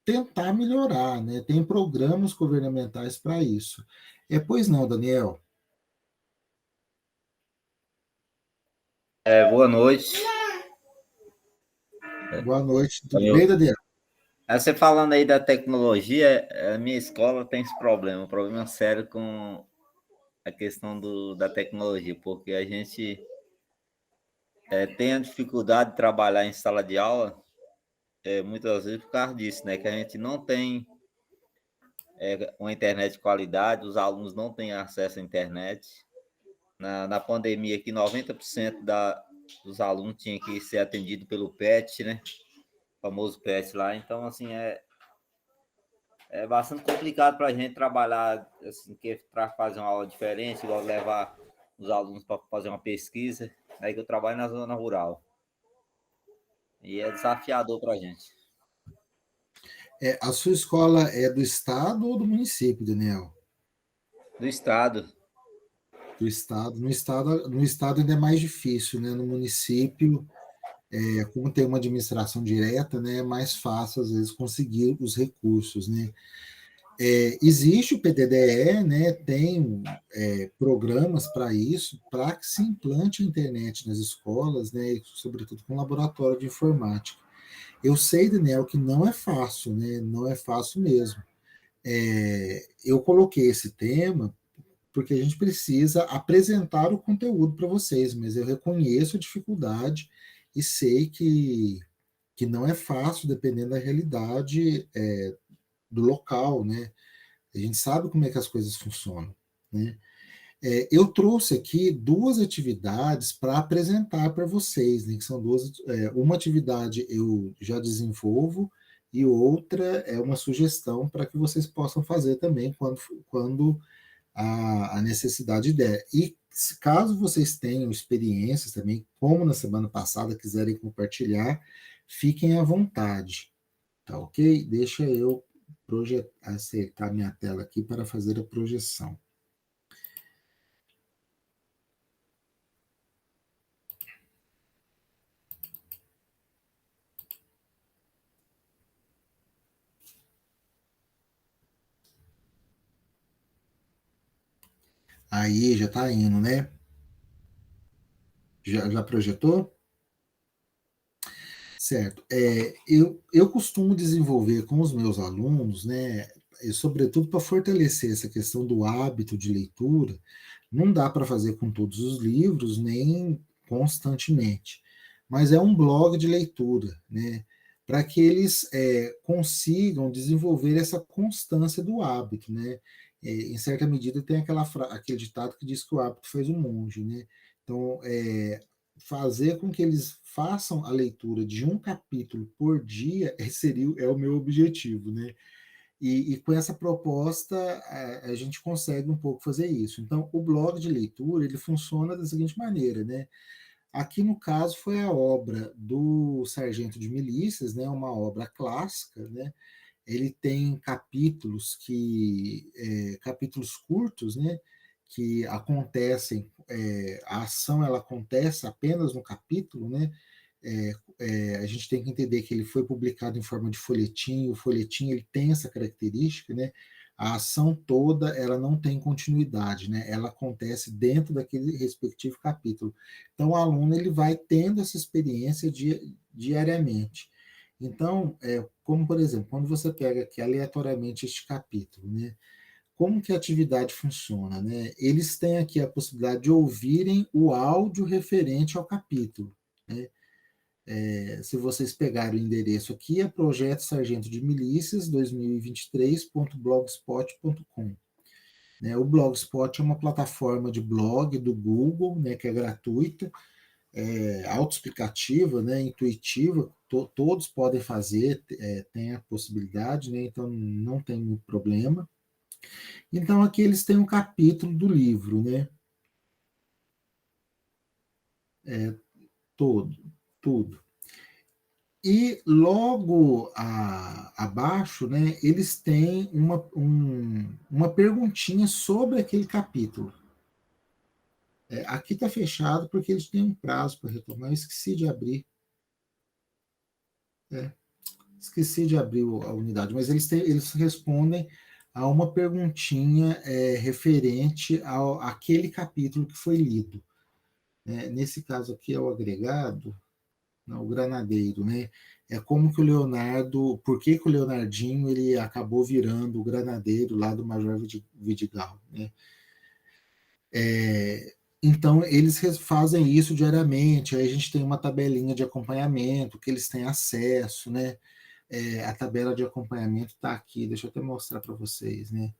tentar melhorar, né? Tem programas governamentais para isso. Pois não, Daniel? Boa noite. Boa noite, tudo bem, Daniel? Você falando aí da tecnologia, a minha escola tem esse problema, um problema sério com a questão da tecnologia, porque a gente tem a dificuldade de trabalhar em sala de aula, muitas vezes por causa disso, né? Que a gente não tem uma internet de qualidade, os alunos não têm acesso à internet. Na pandemia aqui, 90% dos alunos tinham que ser atendido pelo PET, né? O famoso PET lá. Então, assim, é bastante complicado para a gente trabalhar, assim, para fazer uma aula diferente, igual levar os alunos para fazer uma pesquisa, aí que eu trabalho na zona rural. E é desafiador para a gente. A sua escola é do estado ou do município, Daniel? Do estado. Do estado. No estado ainda é mais difícil, né? No município, como tem uma administração direta, né, é mais fácil, às vezes, conseguir os recursos, né? Existe o PDDE, né, tem programas para isso, para que se implante a internet nas escolas, né, sobretudo com laboratório de informática. Eu sei, Daniel, que não é fácil, né, não é fácil mesmo. Eu coloquei esse tema porque a gente precisa apresentar o conteúdo para vocês, mas eu reconheço a dificuldade e sei que não é fácil, dependendo da realidade do local, né? A gente sabe como é que as coisas funcionam, né? Eu trouxe aqui duas atividades para apresentar para vocês, né? Que são duas. Uma atividade eu já desenvolvo e outra é uma sugestão para que vocês possam fazer também quando a necessidade der. E caso vocês tenham experiências também, como na semana passada, quiserem compartilhar, fiquem à vontade, tá ok? Deixa eu acertar minha tela aqui para fazer a projeção. Aí, já está indo, né? Já projetou? Certo. Eu costumo desenvolver com os meus alunos, né, sobretudo para fortalecer essa questão do hábito de leitura, não dá para fazer com todos os livros, nem constantemente, mas é um blog de leitura, né, para que eles consigam desenvolver essa constância do hábito, né. Em certa medida tem aquele ditado que diz que o hábito fez o monge, né. Então, fazer com que eles façam a leitura de um capítulo por dia é o meu objetivo, né? E com essa proposta a gente consegue um pouco fazer isso. Então, o blog de leitura ele funciona da seguinte maneira, né? Aqui no caso foi a obra do Sargento de Milícias, né? Uma obra clássica, né? Ele tem capítulos curtos, né? Que acontecem, a ação ela acontece apenas no capítulo, né? A gente tem que entender que ele foi publicado em forma de folhetim, o folhetim ele tem essa característica, né? A ação toda ela não tem continuidade, né? Ela acontece dentro daquele respectivo capítulo. Então o aluno ele vai tendo essa experiência diariamente. Então, como por exemplo, quando você pega aqui aleatoriamente este capítulo, né? Como que a atividade funciona, né? Eles têm aqui a possibilidade de ouvirem o áudio referente ao capítulo, né? Se vocês pegarem o endereço aqui, é Projeto Sargento de Milícias 2023.blogspot.com. Né? O Blogspot é uma plataforma de blog do Google, né, que é gratuita, autoexplicativa, né, intuitiva, todos podem fazer, tem a possibilidade, né, então não tem muito problema. Então aqui eles têm um capítulo do livro, né, todo, tudo. E logo abaixo, né, eles têm uma perguntinha sobre aquele capítulo. Aqui está fechado porque eles têm um prazo para retomar. Eu esqueci de abrir. Esqueci de abrir a unidade, mas eles respondem a uma perguntinha referente àquele capítulo que foi lido. Nesse caso aqui é o agregado, não, o granadeiro, né? É como que o Leonardo, por que o Leonardinho ele acabou virando o granadeiro lá do Major Vidigal, né? Então, eles fazem isso diariamente, aí a gente tem uma tabelinha de acompanhamento que eles têm acesso, né? A tabela de acompanhamento está aqui, deixa eu até mostrar para vocês, né?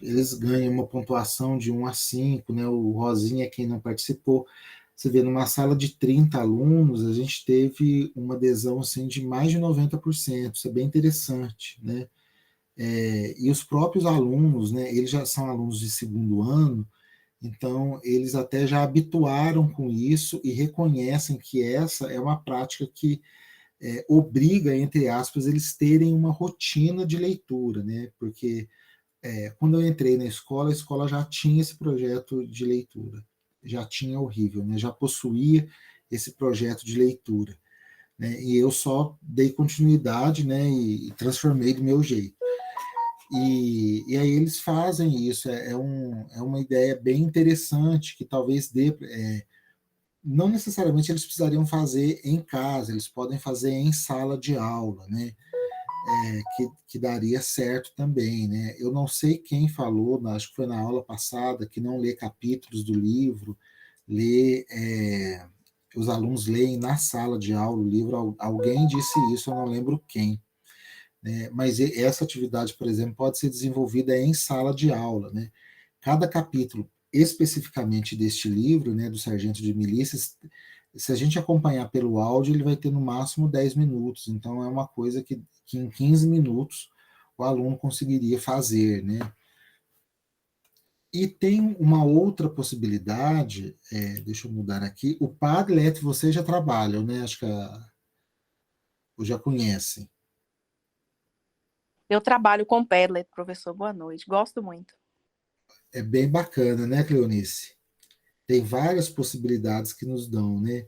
Eles ganham uma pontuação de 1 a 5, né? O rosinha é quem não participou. Você vê, numa sala de 30 alunos, a gente teve uma adesão assim, de mais de 90%, isso é bem interessante, né? E os próprios alunos, né, eles já são alunos de segundo ano, então eles até já habituaram com isso e reconhecem que essa é uma prática que obriga, entre aspas, eles terem uma rotina de leitura, né? Porque quando eu entrei na escola, a escola já tinha esse projeto de leitura, já tinha horrível, né? Já possuía esse projeto de leitura, né? E eu só dei continuidade, né? E transformei do meu jeito. E aí eles fazem isso, uma ideia bem interessante que talvez dê. Não necessariamente eles precisariam fazer em casa, eles podem fazer em sala de aula, né? Que daria certo também, né? Eu não sei quem falou, acho que foi na aula passada, que não lê capítulos do livro, os alunos leem na sala de aula o livro, alguém disse isso, eu não lembro quem. Né? Mas essa atividade, por exemplo, pode ser desenvolvida em sala de aula, né? Cada capítulo, especificamente deste livro, né, do Sargento de Milícias, se a gente acompanhar pelo áudio, ele vai ter no máximo 10 minutos, então é uma coisa que em 15 minutos o aluno conseguiria fazer, né? E tem uma outra possibilidade, deixa eu mudar aqui, o Padlet vocês já trabalham, né? Acho que já conhecem. Eu trabalho com Padlet, professor. Boa noite. Gosto muito. É bem bacana, né, Cleonice? Tem várias possibilidades que nos dão, né?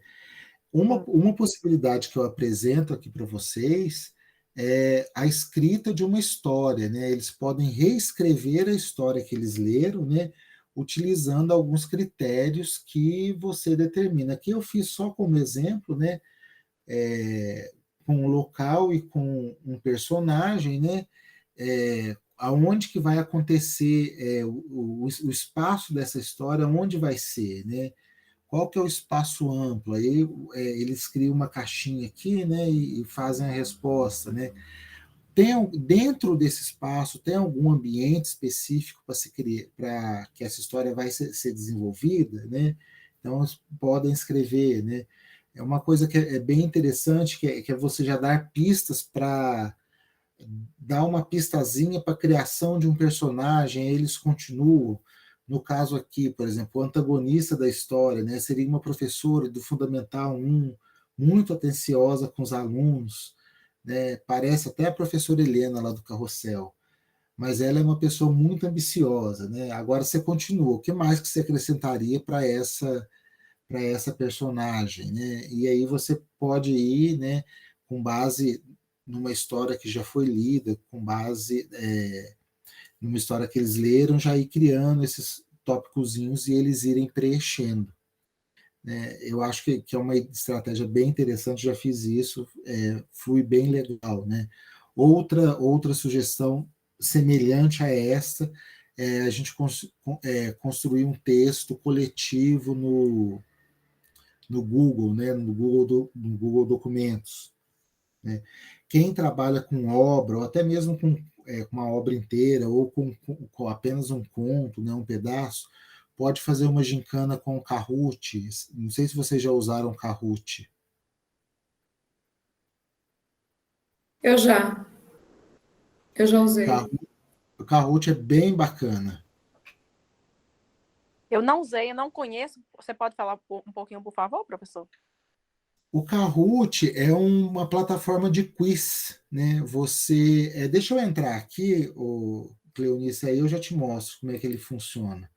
Uma possibilidade que eu apresento aqui para vocês é a escrita de uma história, né? Eles podem reescrever a história que eles leram, né? Utilizando alguns critérios que você determina. Aqui eu fiz só como exemplo, né? Com um local e com um personagem, né? Aonde que vai acontecer o espaço dessa história, onde vai ser, né? Qual que é o espaço amplo? Aí eles criam uma caixinha aqui, né, e fazem a resposta, né? Dentro desse espaço tem algum ambiente específico para se criar, para que essa história vai ser desenvolvida, né? Então eles podem escrever, né? É uma coisa que é bem interessante, que é você já dar pistas para dar uma pistazinha para a criação de um personagem, aí eles continuam. No caso aqui, por exemplo, o antagonista da história, né, seria uma professora do Fundamental 1, muito atenciosa com os alunos, né, parece até a professora Helena lá do Carrossel, mas ela é uma pessoa muito ambiciosa, né? Agora você continua, o que mais que você acrescentaria para essa personagem, né? E aí você pode ir, né, com base numa história que já foi lida, com base numa história que eles leram, já ir criando esses tópicozinhos e eles irem preenchendo. Né? Eu acho que é uma estratégia bem interessante, já fiz isso, fui bem legal. Né? Outra sugestão semelhante a esta é a gente construir um texto coletivo no Google, né? no Google Documentos. Né? Quem trabalha com obra, ou até mesmo com uma obra inteira, ou com apenas um conto, né, um pedaço, pode fazer uma gincana com o Kahoot. Não sei se vocês já usaram o Kahoot. Eu já usei. O Kahoot é bem bacana. Eu não usei, eu não conheço. Você pode falar um pouquinho, por favor, professor? O Kahoot é uma plataforma de quiz, né? Deixa eu entrar aqui, o Cleonice, aí eu já te mostro como é que ele funciona.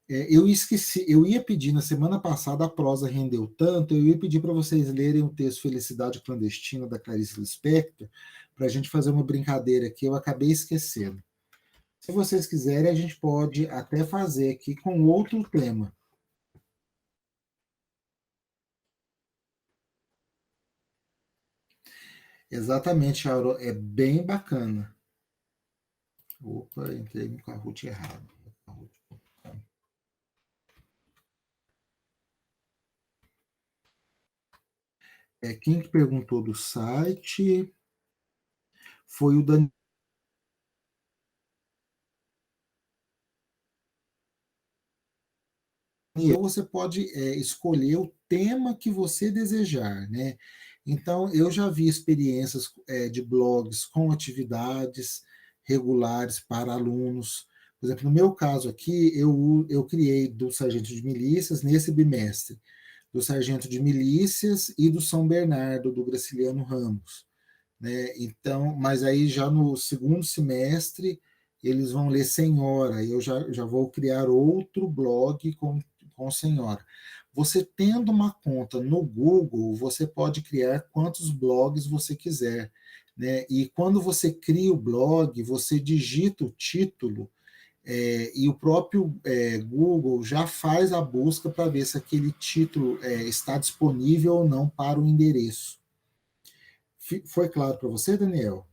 Eu esqueci, eu ia pedir na semana passada, a prosa rendeu tanto, eu ia pedir para vocês lerem o texto Felicidade Clandestina, da Clarice Lispector, para a gente fazer uma brincadeira aqui, eu acabei esquecendo. Se vocês quiserem, a gente pode até fazer aqui com outro tema. Exatamente, Auro, é bem bacana. Opa, entrei no Kahoot errado. Quem que perguntou do site foi o Daniel. Você pode escolher o tema que você desejar, né? Então, eu já vi experiências de blogs com atividades regulares para alunos. Por exemplo, no meu caso aqui, eu criei do Sargento de Milícias, nesse bimestre, do Sargento de Milícias e do São Bernardo, do Graciliano Ramos, né? Então, mas aí já no segundo semestre, eles vão ler Senhora, eu já vou criar outro blog com Senhora. Você tendo uma conta no Google, você pode criar quantos blogs você quiser, né? E quando você cria o blog, você digita o título, e o próprio Google já faz a busca para ver se aquele título está disponível ou não para o endereço. Foi claro para você, Daniel?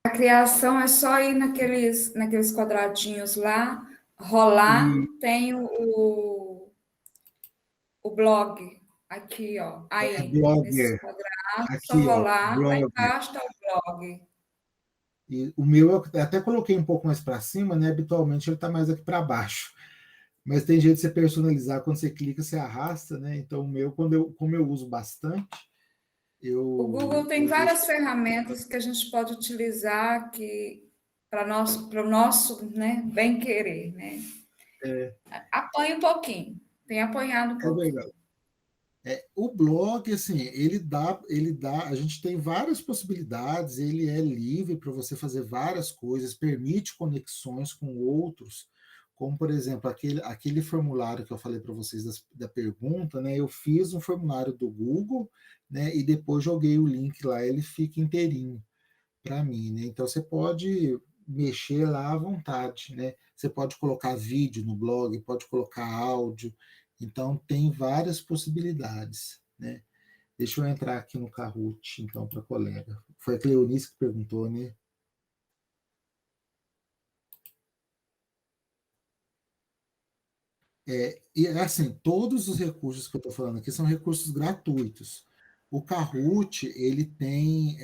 A criação é só ir naqueles quadradinhos lá, rolar, tem o blog aqui, ó. Aí, nesse Blogger. quadrado, só Aqui, ó, rolar, lá Blogger. embaixo está o blog. E o meu eu até coloquei um pouco mais para cima, né? Habitualmente ele está mais aqui para baixo. Mas tem jeito de você personalizar, quando você clica, você arrasta, né? Então o meu, como eu uso bastante, O Google tem eu várias deixo... ferramentas que a gente pode utilizar para o nosso, né, bem querer, né? Apanha um pouquinho, tem apanhado um É pouquinho. legal. O blog, assim, a gente tem várias possibilidades, ele é livre para você fazer várias coisas, permite conexões com outros, como, por exemplo, aquele formulário que eu falei para vocês da pergunta, né? Eu fiz um formulário do Google, né? E depois joguei o link lá, ele fica inteirinho para mim, né? Então você pode mexer lá à vontade, né? Você pode colocar vídeo no blog, pode colocar áudio, então tem várias possibilidades, né? Deixa eu entrar aqui no Kahoot, então, para a colega. Foi a Cleonice que perguntou, né? E assim, todos os recursos que eu estou falando aqui são recursos gratuitos. O Kahoot, ele tem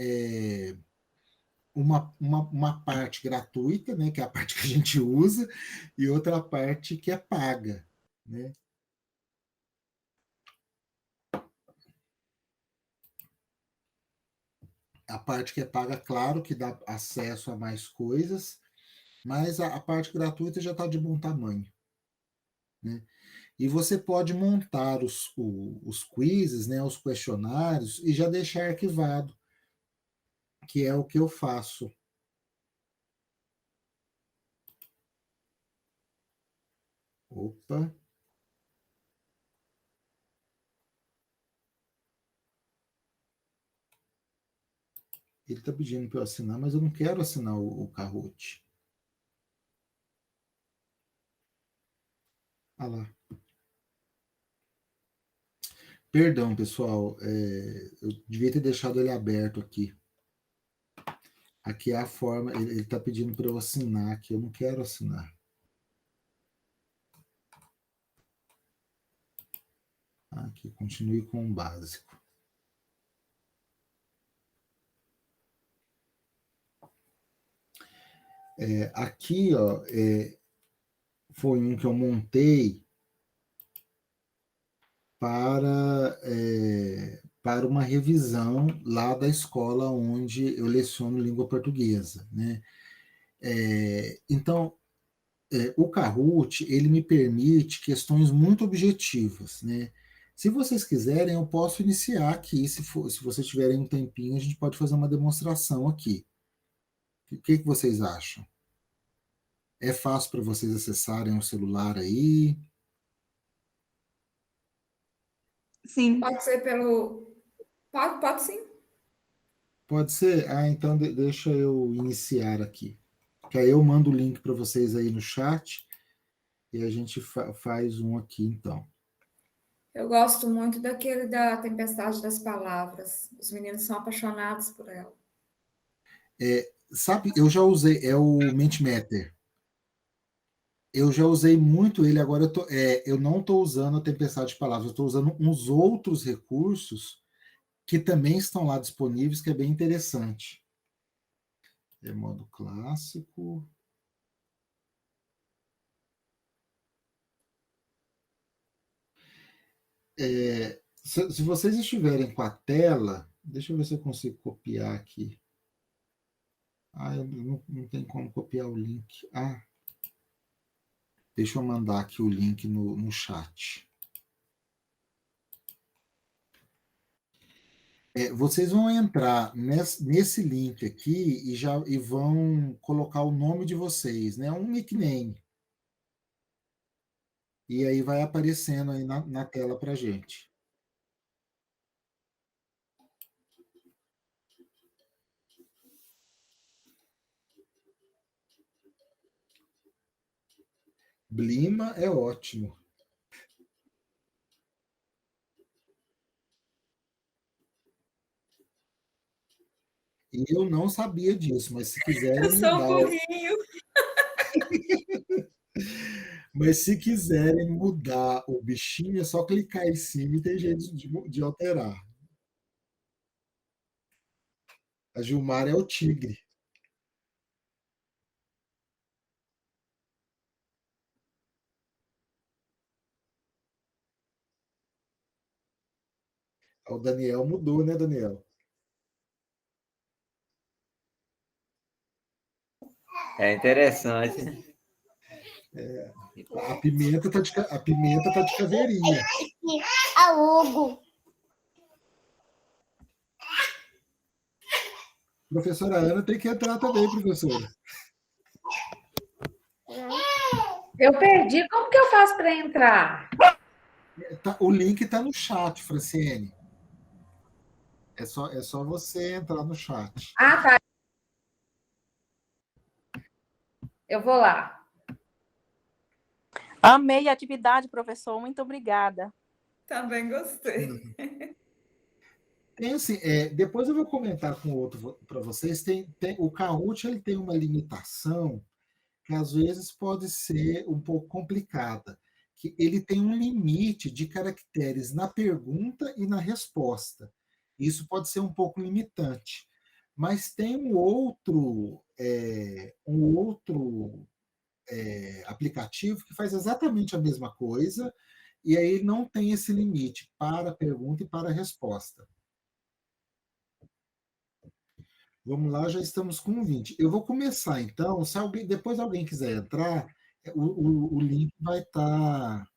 uma parte gratuita, né, que é a parte que a gente usa, e outra parte que é paga, né? A parte que é paga, claro, que dá acesso a mais coisas, mas a parte gratuita já está de bom tamanho, né? E você pode montar os quizzes, né, os questionários, e já deixar arquivado, que é o que eu faço. Opa! Ele está pedindo para eu assinar, mas eu não quero assinar o Kahoot. Ah lá. Perdão, pessoal, eu devia ter deixado ele aberto aqui. Aqui é a forma, ele está pedindo para eu assinar aqui, eu não quero assinar. Aqui, continue com o básico. Aqui, ó, foi um que eu montei para uma revisão lá da escola onde eu leciono língua portuguesa, né? Então, o Kahoot, ele me permite questões muito objetivas, né? Se vocês quiserem, eu posso iniciar aqui, se vocês tiverem um tempinho, a gente pode fazer uma demonstração aqui. O que vocês acham? É fácil para vocês acessarem o celular aí? Sim. Pode ser pelo... Pode sim. Pode ser? Então deixa eu iniciar aqui. Que aí eu mando o link para vocês aí no chat e a gente faz um aqui, então. Eu gosto muito daquele da Tempestade das Palavras. Os meninos são apaixonados por ela. Sabe, eu já usei, é o Mentimeter. Eu já usei muito ele, agora eu não estou usando a Tempestade de Palavras, eu estou usando uns outros recursos que também estão lá disponíveis, que é bem interessante. Modo clássico. Se vocês estiverem com a tela, deixa eu ver se eu consigo copiar aqui. Não tem como copiar o link. Deixa eu mandar aqui o link no chat. Vocês vão entrar nesse link aqui e vão colocar o nome de vocês, né? Um nickname. E aí vai aparecendo aí na tela para a gente. Blima é ótimo. E eu não sabia disso, mas se quiserem Eu sou um burrinho. Mas se quiserem mudar o bichinho, é só clicar em cima e tem jeito de alterar. A Gilmar é o tigre. O Daniel mudou, né, Daniel? É interessante. A pimenta tá de caveirinha. A logo. Professora Ana tem que entrar também, professora. Eu perdi. Como que eu faço para entrar? O link está no chat, Franciene. É só você entrar no chat. Tá. Eu vou lá. Amei a atividade, professor. Muito obrigada. Também gostei. Tem assim, depois eu vou comentar com outro para vocês. O Kahoot ele tem uma limitação que às vezes pode ser um pouco complicada, que ele tem um limite de caracteres na pergunta e na resposta. Isso pode ser um pouco limitante. Mas tem um outro aplicativo que faz exatamente a mesma coisa, e aí não tem esse limite para a pergunta e para a resposta. Vamos lá, já estamos com 20. Eu vou começar, então. Se depois alguém quiser entrar, o link vai estar...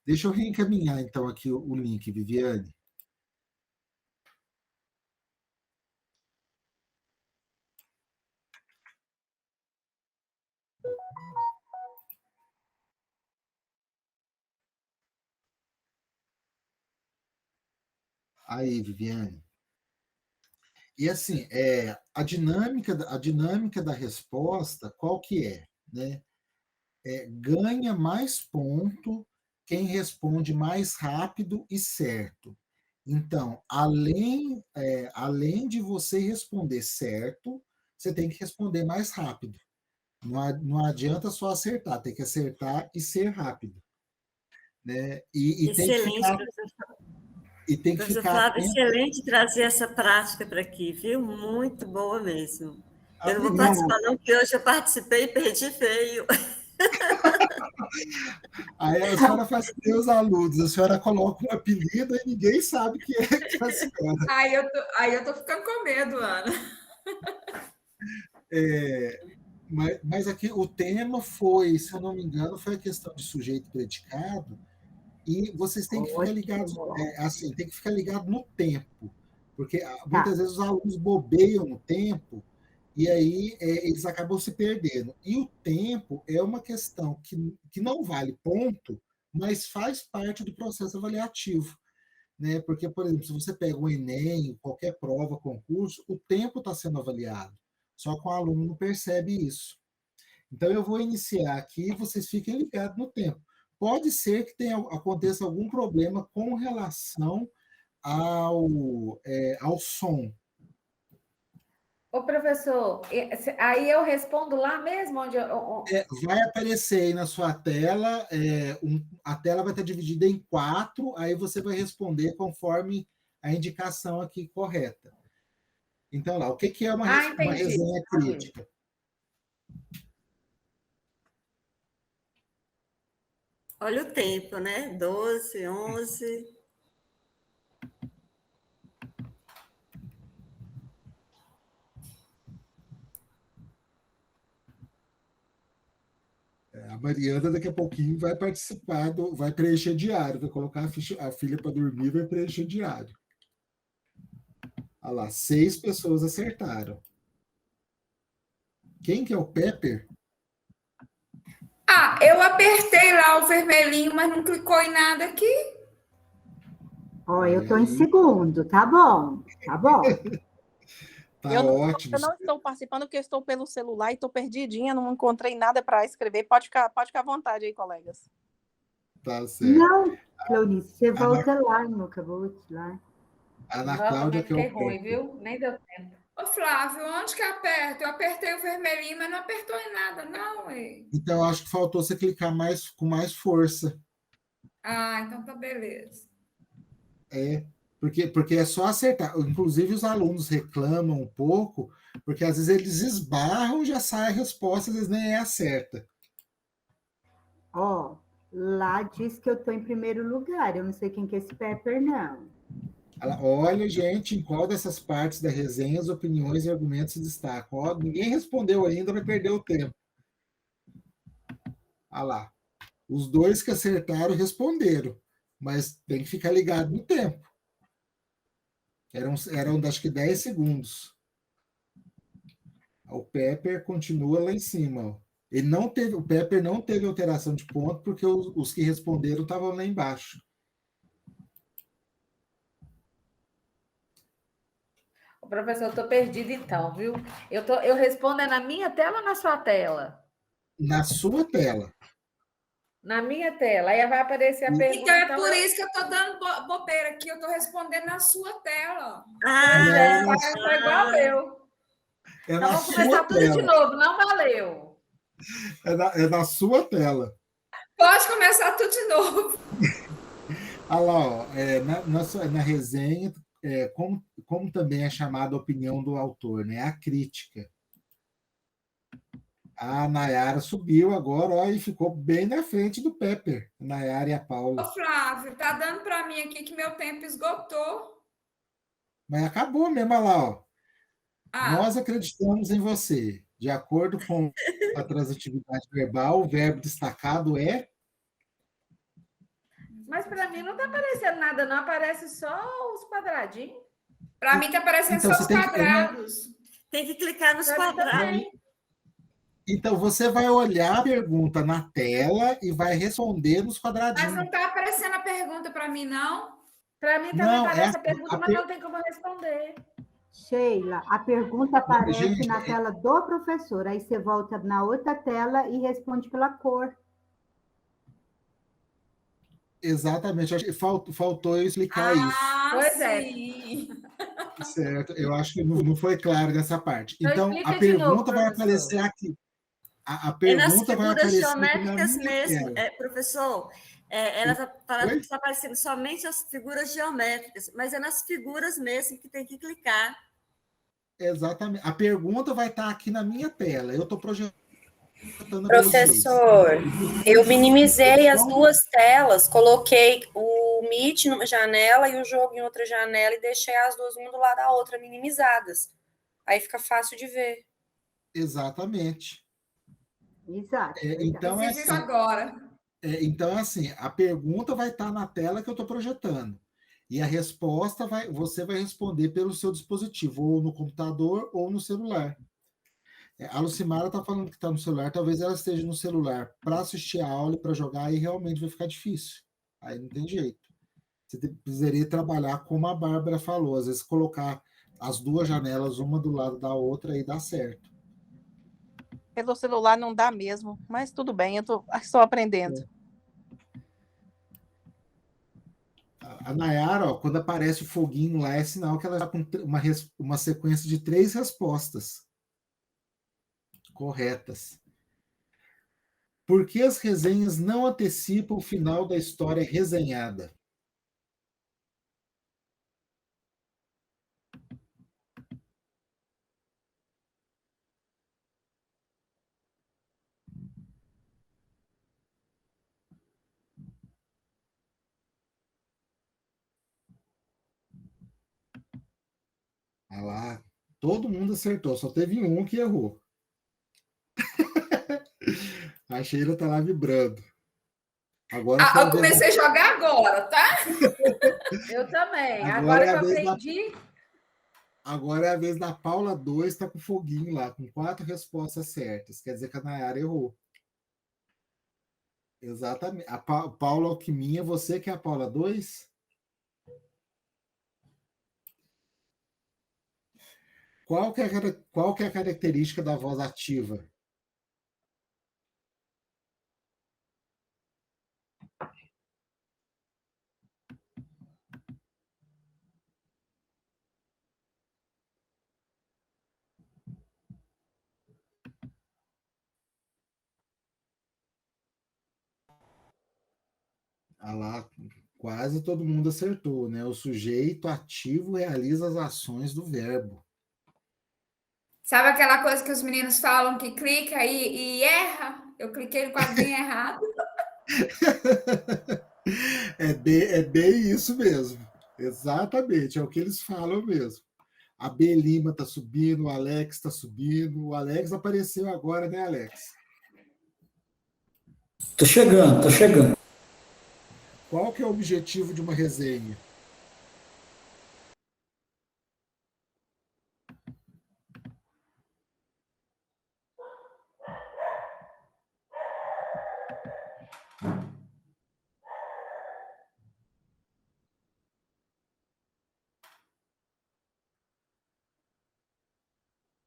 Deixa eu reencaminhar, então, aqui o link, Viviane. Aí, Viviane. E assim, a dinâmica da resposta, qual que é? Né? Ganha mais ponto quem responde mais rápido e certo. Então, além de você responder certo, você tem que responder mais rápido. Não adianta só acertar, tem que acertar e ser rápido. Né? Excelente, professor. E tem que Professor ficar Flávio, excelente trazer essa prática para aqui, viu? Muito boa mesmo. Eu não vou Não, participar, não, porque hoje eu participei e perdi feio. aí a senhora faz que nem os alunos, a senhora coloca um apelido e ninguém sabe que é a senhora. Aí eu tô ficando com medo, Ana. É, mas aqui o tema foi, se eu não me engano, foi a questão de sujeito e predicado, e vocês têm que ficar ligados, Ótimo. assim, tem que ficar ligado no tempo, porque Tá. muitas vezes os alunos bobeiam no tempo e aí eles acabam se perdendo. E o tempo é uma questão que não vale ponto, mas faz parte do processo avaliativo, né? Porque, por exemplo, se você pega o Enem, qualquer prova, concurso, o tempo está sendo avaliado, só que o aluno não percebe isso. Então, eu vou iniciar aqui, vocês fiquem ligados no tempo. Pode ser que aconteça algum problema com relação ao som. Ô, professor, aí eu respondo lá mesmo onde Vai aparecer aí na sua tela, a tela vai estar dividida em 4, aí você vai responder conforme a indicação aqui correta. Então, lá, o que é uma entendi. resenha crítica? Olha o tempo, né? 12, 11. A Mariana, daqui a pouquinho, vai participar, vai preencher diário, vai colocar a filha para dormir e vai preencher diário. Olha lá, 6 pessoas acertaram. Quem que é o Pepper? Eu apertei lá o vermelhinho, mas não clicou em nada aqui. Ó, eu tô em segundo, tá bom, tá bom. Tá ótimo. Eu não estou participando porque eu estou pelo celular e estou perdidinha, não encontrei nada para escrever. Pode ficar à vontade aí, colegas. Tá certo. Não, Cleonice, você volta lá no Cabot, lá. A Ana Cláudia, que é o ruim, Pepper. viu? Nem deu tempo. Ô, Flávio, onde que aperta? Eu apertei o vermelhinho, mas não apertou em nada, não, ué. Então, acho que faltou você clicar com mais força. Então tá beleza. Porque é só acertar. Inclusive, os alunos reclamam um pouco, porque às vezes eles esbarram, já sai a resposta, eles nem acertam. Ó, lá diz que eu tô em primeiro lugar. Eu não sei quem que é esse Pepper, não. Olha, gente, em qual dessas partes da resenha as opiniões e argumentos se destacam? Ó, ninguém respondeu ainda, vai perder o tempo. Olha lá. Os 2 que acertaram responderam, mas tem que ficar ligado no tempo. Eram acho que 10 segundos. O Pepper continua lá em cima. Ó. O Pepper não teve alteração de ponto porque os que responderam estavam lá embaixo. Professor, eu estou perdida então, viu? Eu respondo na minha tela ou na sua tela? Na sua tela. Na minha tela. Aí vai aparecer a pergunta. Então é por isso que eu estou dando bobeira aqui, eu estou respondendo na sua tela. Foi igual eu. Então vamos começar tudo de novo, não valeu. É na sua tela. Pode começar tudo de novo. Olha lá, ó, na resenha, como também é chamada a opinião do autor, né? A crítica. A Nayara subiu agora, ó, e ficou bem na frente do Pepper, a Nayara e a Paula. Ô, Flávio, tá dando para mim aqui que meu tempo esgotou. Mas acabou mesmo, olha lá, ó. Nós acreditamos em você. De acordo com a transitividade verbal, o verbo destacado é... Mas para mim não está aparecendo nada, não. Aparece só os quadradinhos. Para mim está aparecendo só os quadrados. Tem que clicar nos quadrados. Então, você vai olhar a pergunta na tela e vai responder nos quadradinhos. Mas não está aparecendo a pergunta para mim, não? Para mim também aparece a pergunta, mas não tem como responder. Sheila, a pergunta aparece na tela do professor. Aí você volta na outra tela e responde pela cor. Exatamente. Acho que faltou eu explicar isso. Pois sim. Certo. Eu acho que não foi claro nessa parte. Então, a pergunta vai aparecer aqui. A pergunta vai aparecer geométricas mesmo, professor. Ela está aparecendo somente as figuras geométricas, mas é nas figuras mesmo que tem que clicar. Exatamente. A pergunta vai estar aqui na minha tela. Eu estou projetando Professor, eu minimizei as duas telas, coloquei o Meet numa janela e o jogo em outra janela e deixei as duas uma do lado da outra minimizadas. Aí fica fácil de ver. Exatamente. Exato. Então, Fiz isso agora. Então, assim, a pergunta vai estar na tela que eu estou projetando. E a resposta você vai responder pelo seu dispositivo, ou no computador ou no celular. A Lucimara está falando que está no celular, talvez ela esteja no celular para assistir a aula e para jogar, aí realmente vai ficar difícil. Aí não tem jeito. Você precisaria trabalhar como a Bárbara falou, às vezes colocar as duas janelas uma do lado da outra e dá certo. Pelo celular não dá mesmo, mas tudo bem, eu estou aprendendo. A Nayara, ó, quando aparece o foguinho lá, é sinal que ela está com uma sequência de 3 respostas corretas. Por que as resenhas não antecipam o final da história resenhada? Ah lá, todo mundo acertou, só teve um que errou. A Sheila está lá vibrando. Agora eu comecei a jogar agora, tá? Eu também. Agora Agora que eu aprendi. Agora é a vez da Paula 2, está com foguinho lá, com 4 respostas certas. Quer dizer que a Nayara errou. Exatamente. A Paula Alquiminha, você que é a Paula 2? Qual que é a característica da voz ativa? Ah lá, quase todo mundo acertou, né? O sujeito ativo realiza as ações do verbo. Sabe aquela coisa que os meninos falam que clica e erra? Eu cliquei no quadrinho errado. É bem isso mesmo. Exatamente, é o que eles falam mesmo. A B Lima está subindo, o Alex está subindo. O Alex apareceu agora, né, Alex? Tô chegando, tô chegando. Qual que é o objetivo de uma resenha?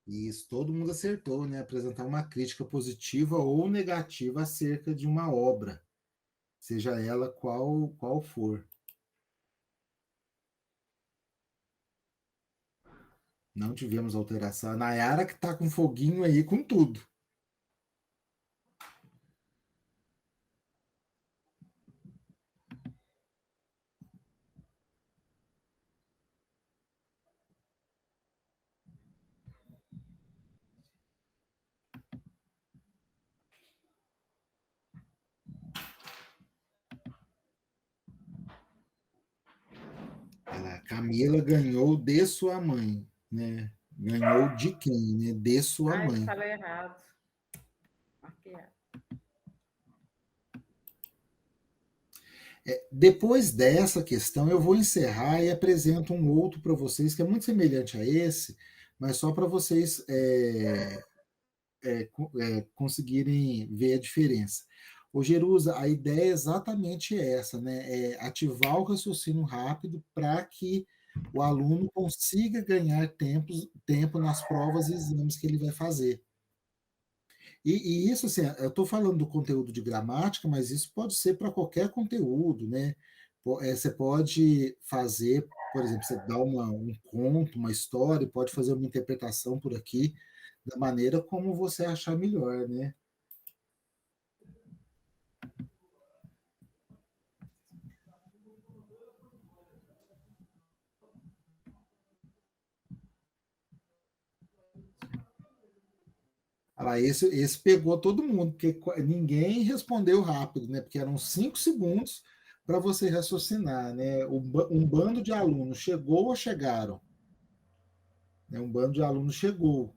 Isso, todo mundo acertou, né? Apresentar uma crítica positiva ou negativa acerca de uma obra, seja ela qual for. Não tivemos alteração. A Nayara que está com foguinho aí com tudo. A Camila ganhou de sua mãe, né? Ganhou de quem, né? De sua mãe. Falei errado. Depois dessa questão, eu vou encerrar e apresento um outro para vocês, que é muito semelhante a esse, mas só para vocês conseguirem ver a diferença. Ô, Jerusa, a ideia é exatamente essa, né? É ativar o raciocínio rápido para que o aluno consiga ganhar tempo nas provas e exames que ele vai fazer. E isso, assim, eu estou falando do conteúdo de gramática, mas isso pode ser para qualquer conteúdo, né? Você pode fazer, por exemplo, você dá um conto, uma história, pode fazer uma interpretação por aqui, da maneira como você achar melhor, né? Esse pegou todo mundo, porque ninguém respondeu rápido, né? Porque eram 5 segundos para você raciocinar, né? Um bando de alunos chegou ou chegaram? Né? Um bando de alunos chegou.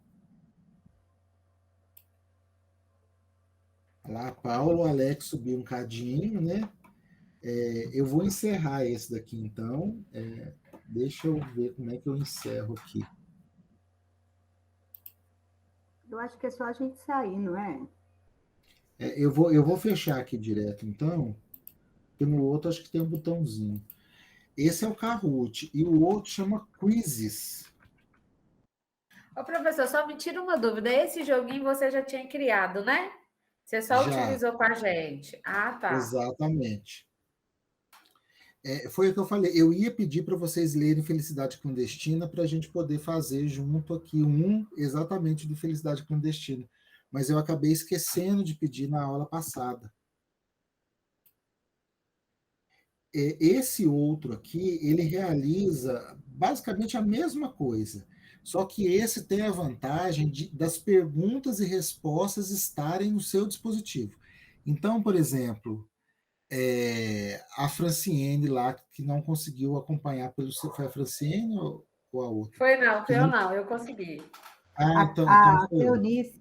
Lá, Paulo, Alex subiu um cadinho, né? Eu vou encerrar esse daqui, então. Deixa eu ver como é que eu encerro aqui. Eu acho que é só a gente sair, não é? Eu vou fechar aqui direto, então, porque no outro acho que tem um botãozinho. Esse é o Kahoot, e o outro chama Quizzes. Ô, professor, só me tira uma dúvida. Esse joguinho você já tinha criado, né? Você só utilizou com a gente. Ah, tá. Exatamente. Foi o que eu falei. Eu ia pedir para vocês lerem Felicidade Clandestina para a gente poder fazer junto aqui exatamente de Felicidade Clandestina. Mas eu acabei esquecendo de pedir na aula passada. Esse outro aqui, ele realiza basicamente a mesma coisa. Só que esse tem a vantagem das perguntas e respostas estarem no seu dispositivo. Então, por exemplo, a Franciene lá, que não conseguiu acompanhar pelo... Foi a Franciene ou a outra? Foi eu não, eu consegui. Então a Cleonice.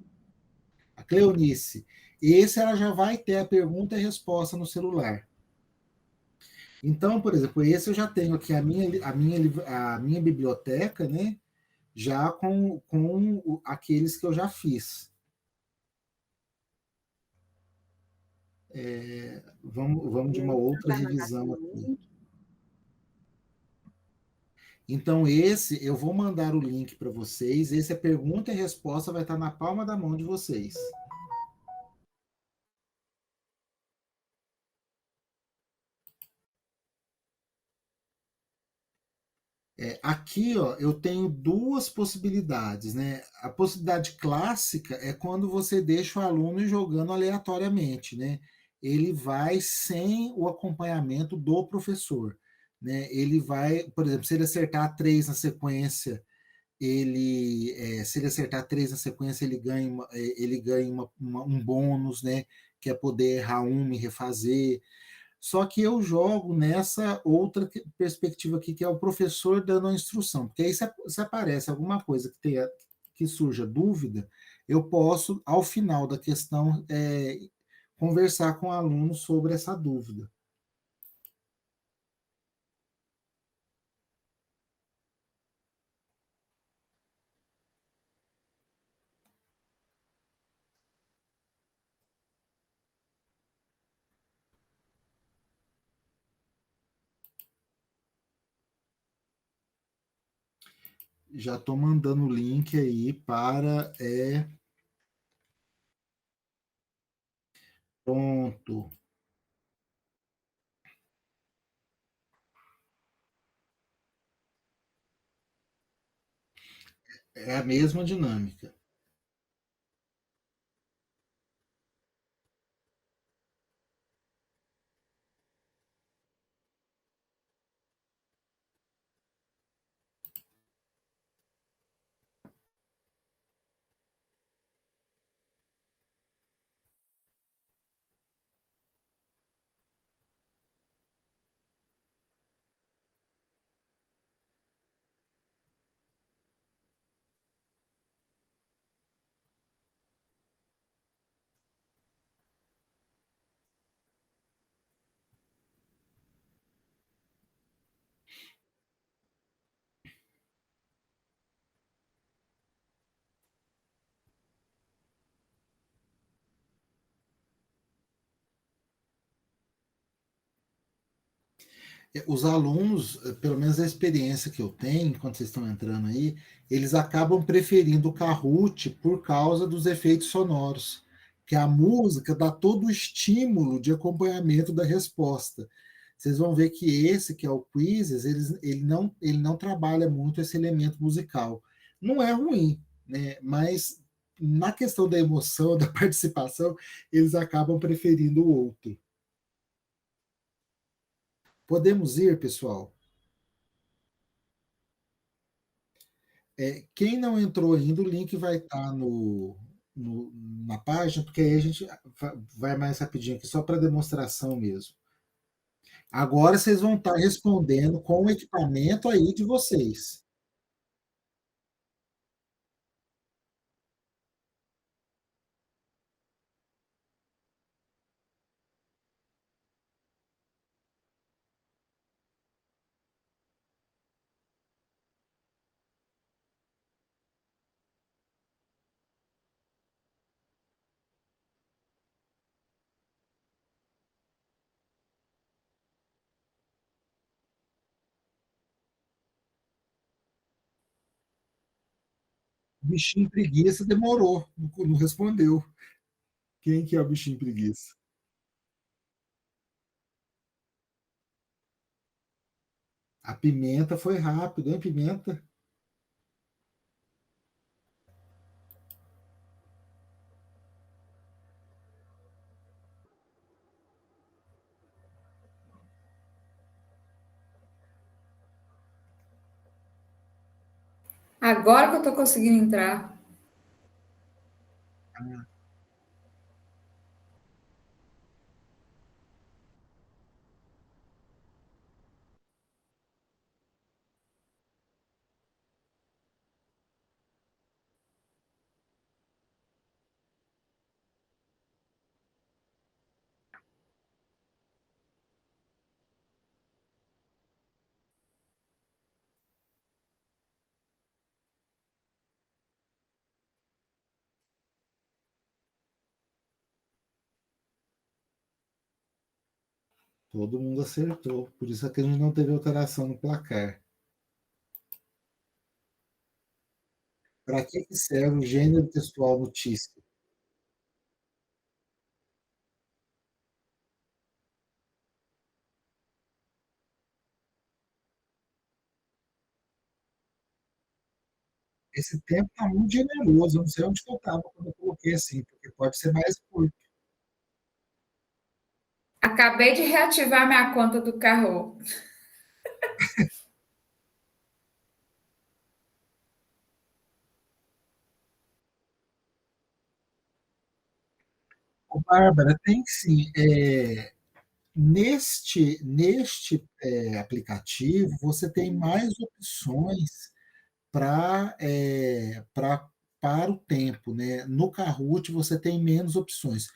A Cleonice. Esse ela já vai ter a pergunta e resposta no celular. Então, por exemplo, esse eu já tenho aqui a minha biblioteca, né? Já com aqueles que eu já fiz. Vamos de uma outra revisão aqui. Então, esse, eu vou mandar o link para vocês. Esse é pergunta e resposta, vai estar na palma da mão de vocês. Aqui, ó, eu tenho duas possibilidades, né? A possibilidade clássica é quando você deixa o aluno jogando aleatoriamente, né? Ele vai sem o acompanhamento do professor, né? Ele vai, por exemplo, se ele acertar 3 na sequência, ele ganha um bônus, né? Que é poder errar uma e refazer. Só que eu jogo nessa outra perspectiva aqui, que é o professor dando a instrução. Porque aí, se aparece alguma coisa que surja dúvida, eu posso, ao final da questão, conversar com o aluno sobre essa dúvida. Já estou mandando o link aí para... Pronto. É a mesma dinâmica. Os alunos, pelo menos a experiência que eu tenho, enquanto vocês estão entrando aí, eles acabam preferindo o Kahoot por causa dos efeitos sonoros, que a música dá todo o estímulo de acompanhamento da resposta. Vocês vão ver que esse, que é o Quizzes, ele não trabalha muito esse elemento musical. Não é ruim, né? Mas na questão da emoção, da participação, eles acabam preferindo o outro. Podemos ir, pessoal? Quem não entrou ainda, o link vai estar na página, porque aí a gente vai mais rapidinho aqui, só para demonstração mesmo. Agora vocês vão estar respondendo com o equipamento aí de vocês. O bichinho preguiça demorou, não respondeu. Quem que é o bichinho preguiça? A Pimenta foi rápido, hein, Pimenta? Agora que eu estou conseguindo entrar. Todo mundo acertou. Por isso é que a gente não teve alteração no placar. Para que serve o gênero textual notícia? Esse tempo está muito generoso. Eu não sei onde que eu estava quando eu coloquei assim, porque pode ser mais curto. Acabei de reativar minha conta do Carro. Bárbara, tem sim. Neste aplicativo, você tem mais opções para o tempo, né? No Kahoot, você tem menos opções.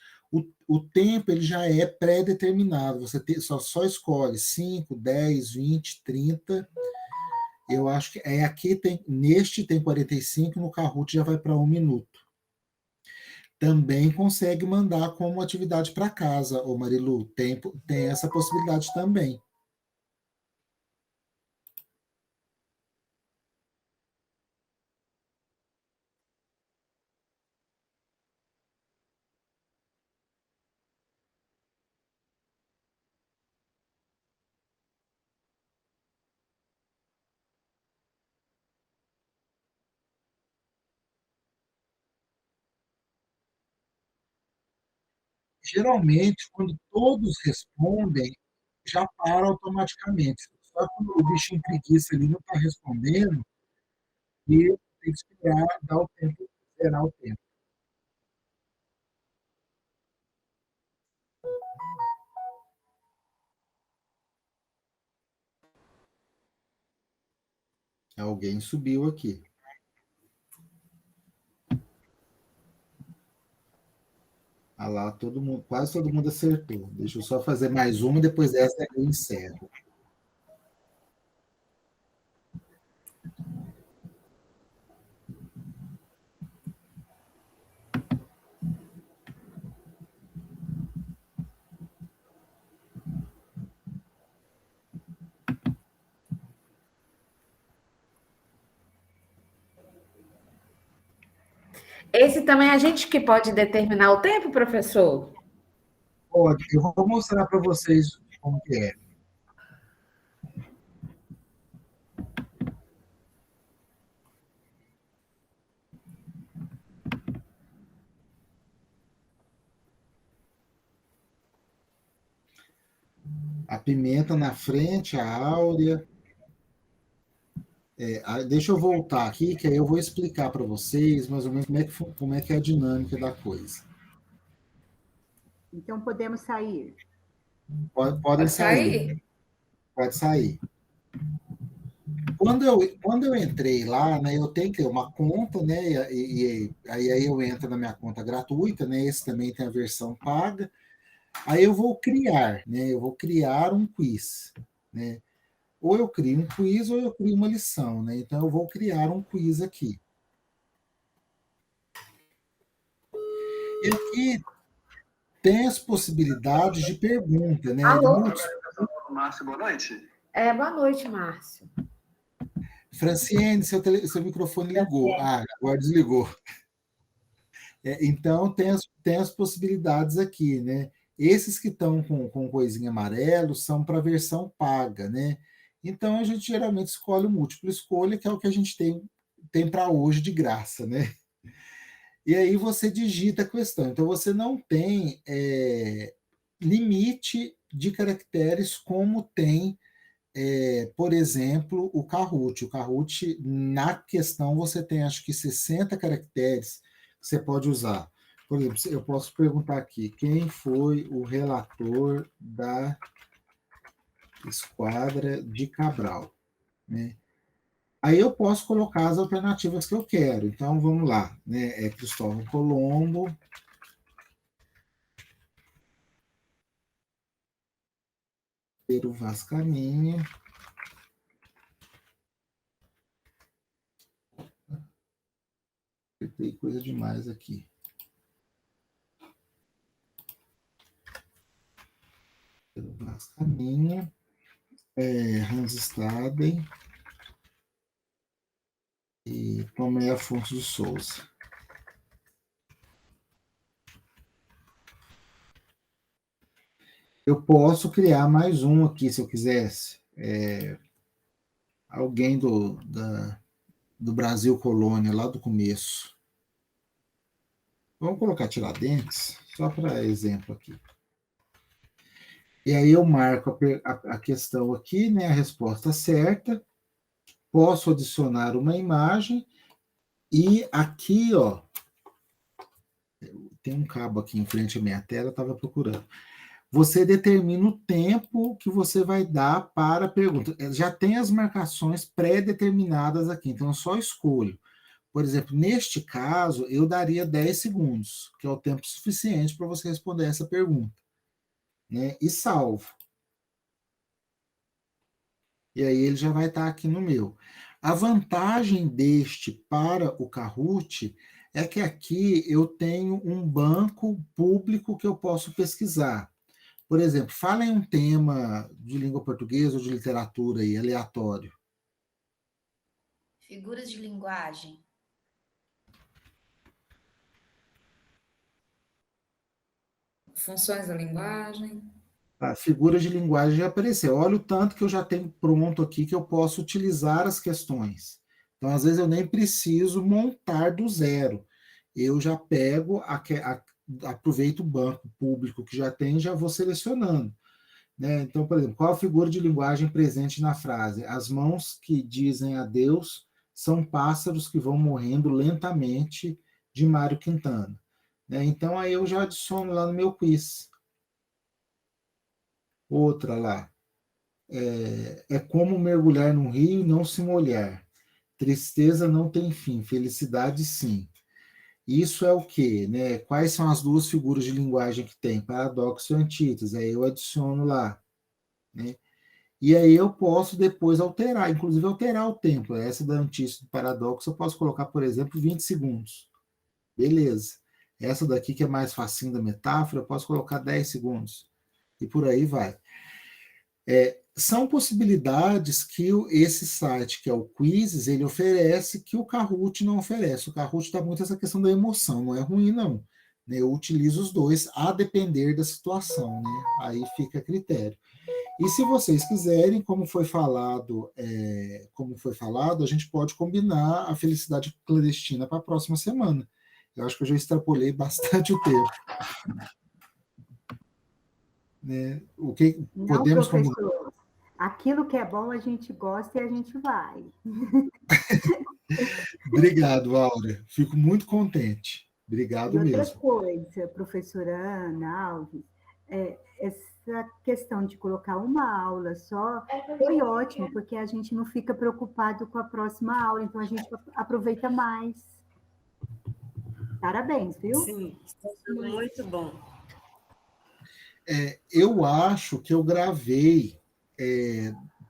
O tempo ele já é pré-determinado, você só escolhe 5, 10, 20, 30. Eu acho que aqui neste tem 45, no Kahoot já vai para 1 minuto. Também consegue mandar como atividade para casa, ô Marilu, tem essa possibilidade também. Geralmente, quando todos respondem, já para automaticamente. Só quando o bichinho preguiça ali não está respondendo, e tem que esperar dar o tempo, zerar o tempo. Alguém subiu aqui. Ah lá, quase todo mundo acertou. Deixa eu só fazer mais uma, depois dessa eu encerro. Esse também é a gente que pode determinar o tempo, professor? Pode, eu vou mostrar para vocês como que é. A Pimenta na frente, a Áurea. Deixa eu voltar aqui, que aí eu vou explicar para vocês mais ou menos como é que é a dinâmica da coisa. Então, podemos sair. Podem sair. Pode sair. Quando eu entrei lá, né, eu tenho que ter uma conta, né, e aí eu entro na minha conta gratuita, né, esse também tem a versão paga. Aí eu vou criar, né, um quiz, né. Ou eu crio um quiz ou eu crio uma lição, né? Então eu vou criar um quiz aqui. E aqui tem as possibilidades de pergunta, né? Alô? Márcio, boa noite. Boa noite, Márcio. Franciene, seu microfone ligou. Agora desligou. Então tem as possibilidades aqui, né? Esses que estão com coisinha amarelo são para a versão paga, né? Então, a gente geralmente escolhe o múltipla escolha, que é o que a gente tem para hoje de graça, né? E aí você digita a questão. Então, você não tem limite de caracteres como tem, por exemplo, o Kahoot. O Kahoot, na questão, você tem, acho que, 60 caracteres que você pode usar. Por exemplo, eu posso perguntar aqui, quem foi o relator da Esquadra de Cabral, né? Aí eu posso colocar as alternativas que eu quero. Então, vamos lá, né? Cristóvão Colombo, Pedro Vaz Caminha, tem coisa demais aqui. Pedro Vaz Caminha, Hans Staden e Tomé Afonso de Souza. Eu posso criar mais um aqui, se eu quisesse. Alguém do Brasil Colônia, lá do começo. Vamos colocar Tiradentes, só para exemplo aqui. E aí eu marco a questão aqui, né, a resposta certa. Posso adicionar uma imagem. E aqui, ó, tem um cabo aqui em frente à minha tela, eu estava procurando. Você determina o tempo que você vai dar para a pergunta. Já tem as marcações pré-determinadas aqui, então eu só escolho. Por exemplo, neste caso, eu daria 10 segundos, que é o tempo suficiente para você responder essa pergunta, né? E salvo. E aí ele já vai estar aqui no meu. A vantagem deste para o Kahoot é que aqui eu tenho um banco público que eu posso pesquisar. Por exemplo, fala em um tema de língua portuguesa ou de literatura aí, aleatório. Figuras de linguagem. Funções da linguagem. A figura de linguagem já apareceu. Olha o tanto que eu já tenho pronto aqui que eu posso utilizar as questões. Então, às vezes, eu nem preciso montar do zero. Eu já pego, aproveito o banco público que já tem e já vou selecionando, né? Então, por exemplo, qual a figura de linguagem presente na frase? As mãos que dizem adeus são pássaros que vão morrendo lentamente, de Mário Quintana, né? Então, aí eu já adiciono lá no meu quiz. Outra lá. É como mergulhar num rio e não se molhar. Tristeza não tem fim, felicidade sim. Isso é o quê? Né? Quais são as duas figuras de linguagem que tem? Paradoxo e antítese. Aí eu adiciono lá, né? E aí eu posso depois alterar, inclusive alterar o tempo. Essa da antítese do paradoxo eu posso colocar, por exemplo, 20 segundos. Beleza. Essa daqui que é mais facinho da metáfora, eu posso colocar 10 segundos. E por aí vai. São possibilidades que esse site, que é o Quizzes, ele oferece, que o Kahoot não oferece. O Kahoot está muito essa questão da emoção, não é ruim, não. Eu utilizo os dois a depender da situação, né? Aí fica a critério. E se vocês quiserem, como foi falado, a gente pode combinar a felicidade clandestina para a próxima semana. Eu acho que eu já extrapolei bastante o tempo. Né? O que não, podemos professor. aquilo que é bom a gente gosta e a gente vai. Obrigado, Áurea. Fico muito contente. Obrigado e outra mesmo. coisa, professora Ana Alves, essa questão de colocar uma aula só foi ótimo, porque a gente não fica preocupado com a próxima aula, então a gente aproveita mais. Parabéns, viu? Sim, muito bom. Eu acho que eu gravei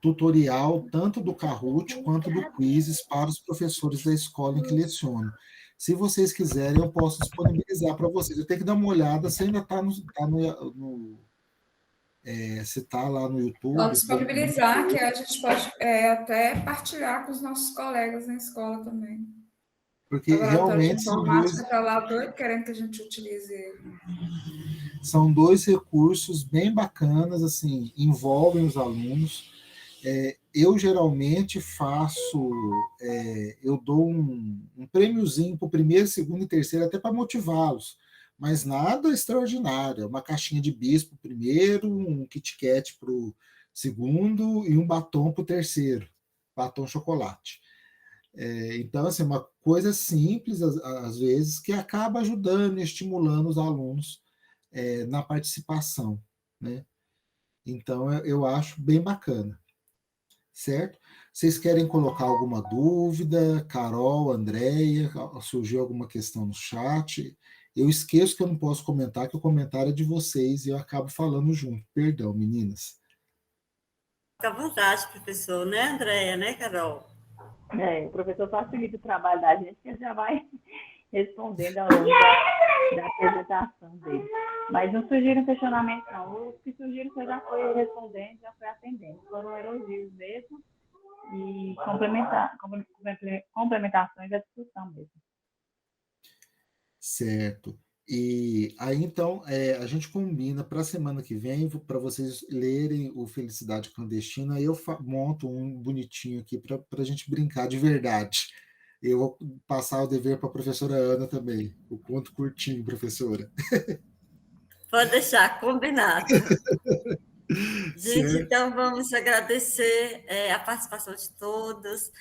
tutorial tanto do Kahoot quanto do Quizzes para os professores da escola em que leciono. Se vocês quiserem, eu posso disponibilizar para vocês. Eu tenho que dar uma olhada se ainda está se está lá no YouTube. Pode disponibilizar, que a gente pode até partilhar com os nossos colegas na escola também. Porque realmente são dois... Está lá doido querendo que a gente utilize ele. São 2 recursos bem bacanas, assim, envolvem os alunos. Eu geralmente faço, eu dou um prêmiozinho para o primeiro, segundo e terceiro, até para motivá-los, mas nada extraordinário. Uma caixinha de bis para o primeiro, um Kit Kat para o segundo e um batom para o terceiro, batom chocolate. Então, assim, uma coisa simples, às vezes, que acaba ajudando e estimulando os alunos na participação, né? Então, eu acho bem bacana. Certo? Vocês querem colocar alguma dúvida? Carol, Andréia, surgiu alguma questão no chat? Eu esqueço que eu não posso comentar, que o comentário é de vocês e eu acabo falando junto. Perdão, meninas. Fica à vontade, professor, né, Andréia, né, Carol? O professor facilita o trabalho da gente, que ele já vai respondendo ao longo da apresentação dele. Mas não surgiram questionamentos, não. Os que surgiram, você já foi respondendo, já foi atendendo. Foram elogios mesmo e complementações da discussão mesmo. Certo. E aí, então, a gente combina para a semana que vem, para vocês lerem o Felicidade Clandestina, aí eu monto um bonitinho aqui para a gente brincar de verdade. Eu vou passar o dever para a professora Ana também. O conto curtinho, professora. Pode deixar, combinado. Gente, então vamos agradecer a participação de todos,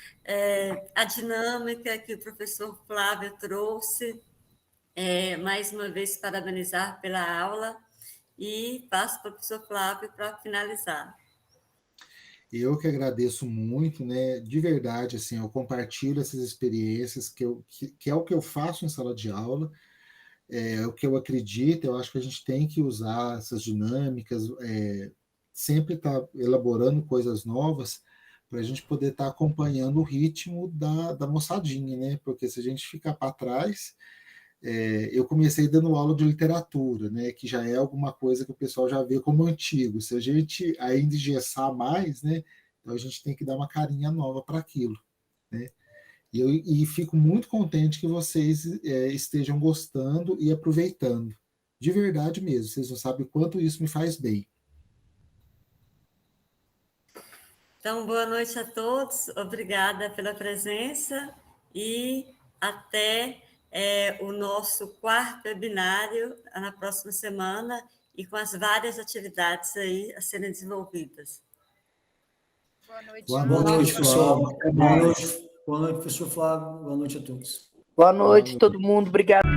a dinâmica que o professor Flávio trouxe. Mais uma vez, parabenizar pela aula e passo para o professor Flávio para finalizar. Eu que agradeço muito, né? De verdade, assim, eu compartilho essas experiências que é o que eu faço em sala de aula, é o que eu acredito. Eu acho que a gente tem que usar essas dinâmicas, sempre estar elaborando coisas novas para a gente poder estar acompanhando o ritmo da moçadinha, né? Porque se a gente ficar para trás... eu comecei dando aula de literatura, né, que já é alguma coisa que o pessoal já vê como antigo. Se a gente ainda engessar mais, né, então a gente tem que dar uma carinha nova para aquilo, né? E fico muito contente que vocês estejam gostando e aproveitando, de verdade mesmo. Vocês não sabem o quanto isso me faz bem. Então, boa noite a todos, obrigada pela presença e até o nosso 4º webinário na próxima semana e com as várias atividades aí a serem desenvolvidas. Boa noite. Boa noite, pessoal. Boa noite, professor Flávio. Boa noite a todos. Boa noite, todo mundo. Obrigado.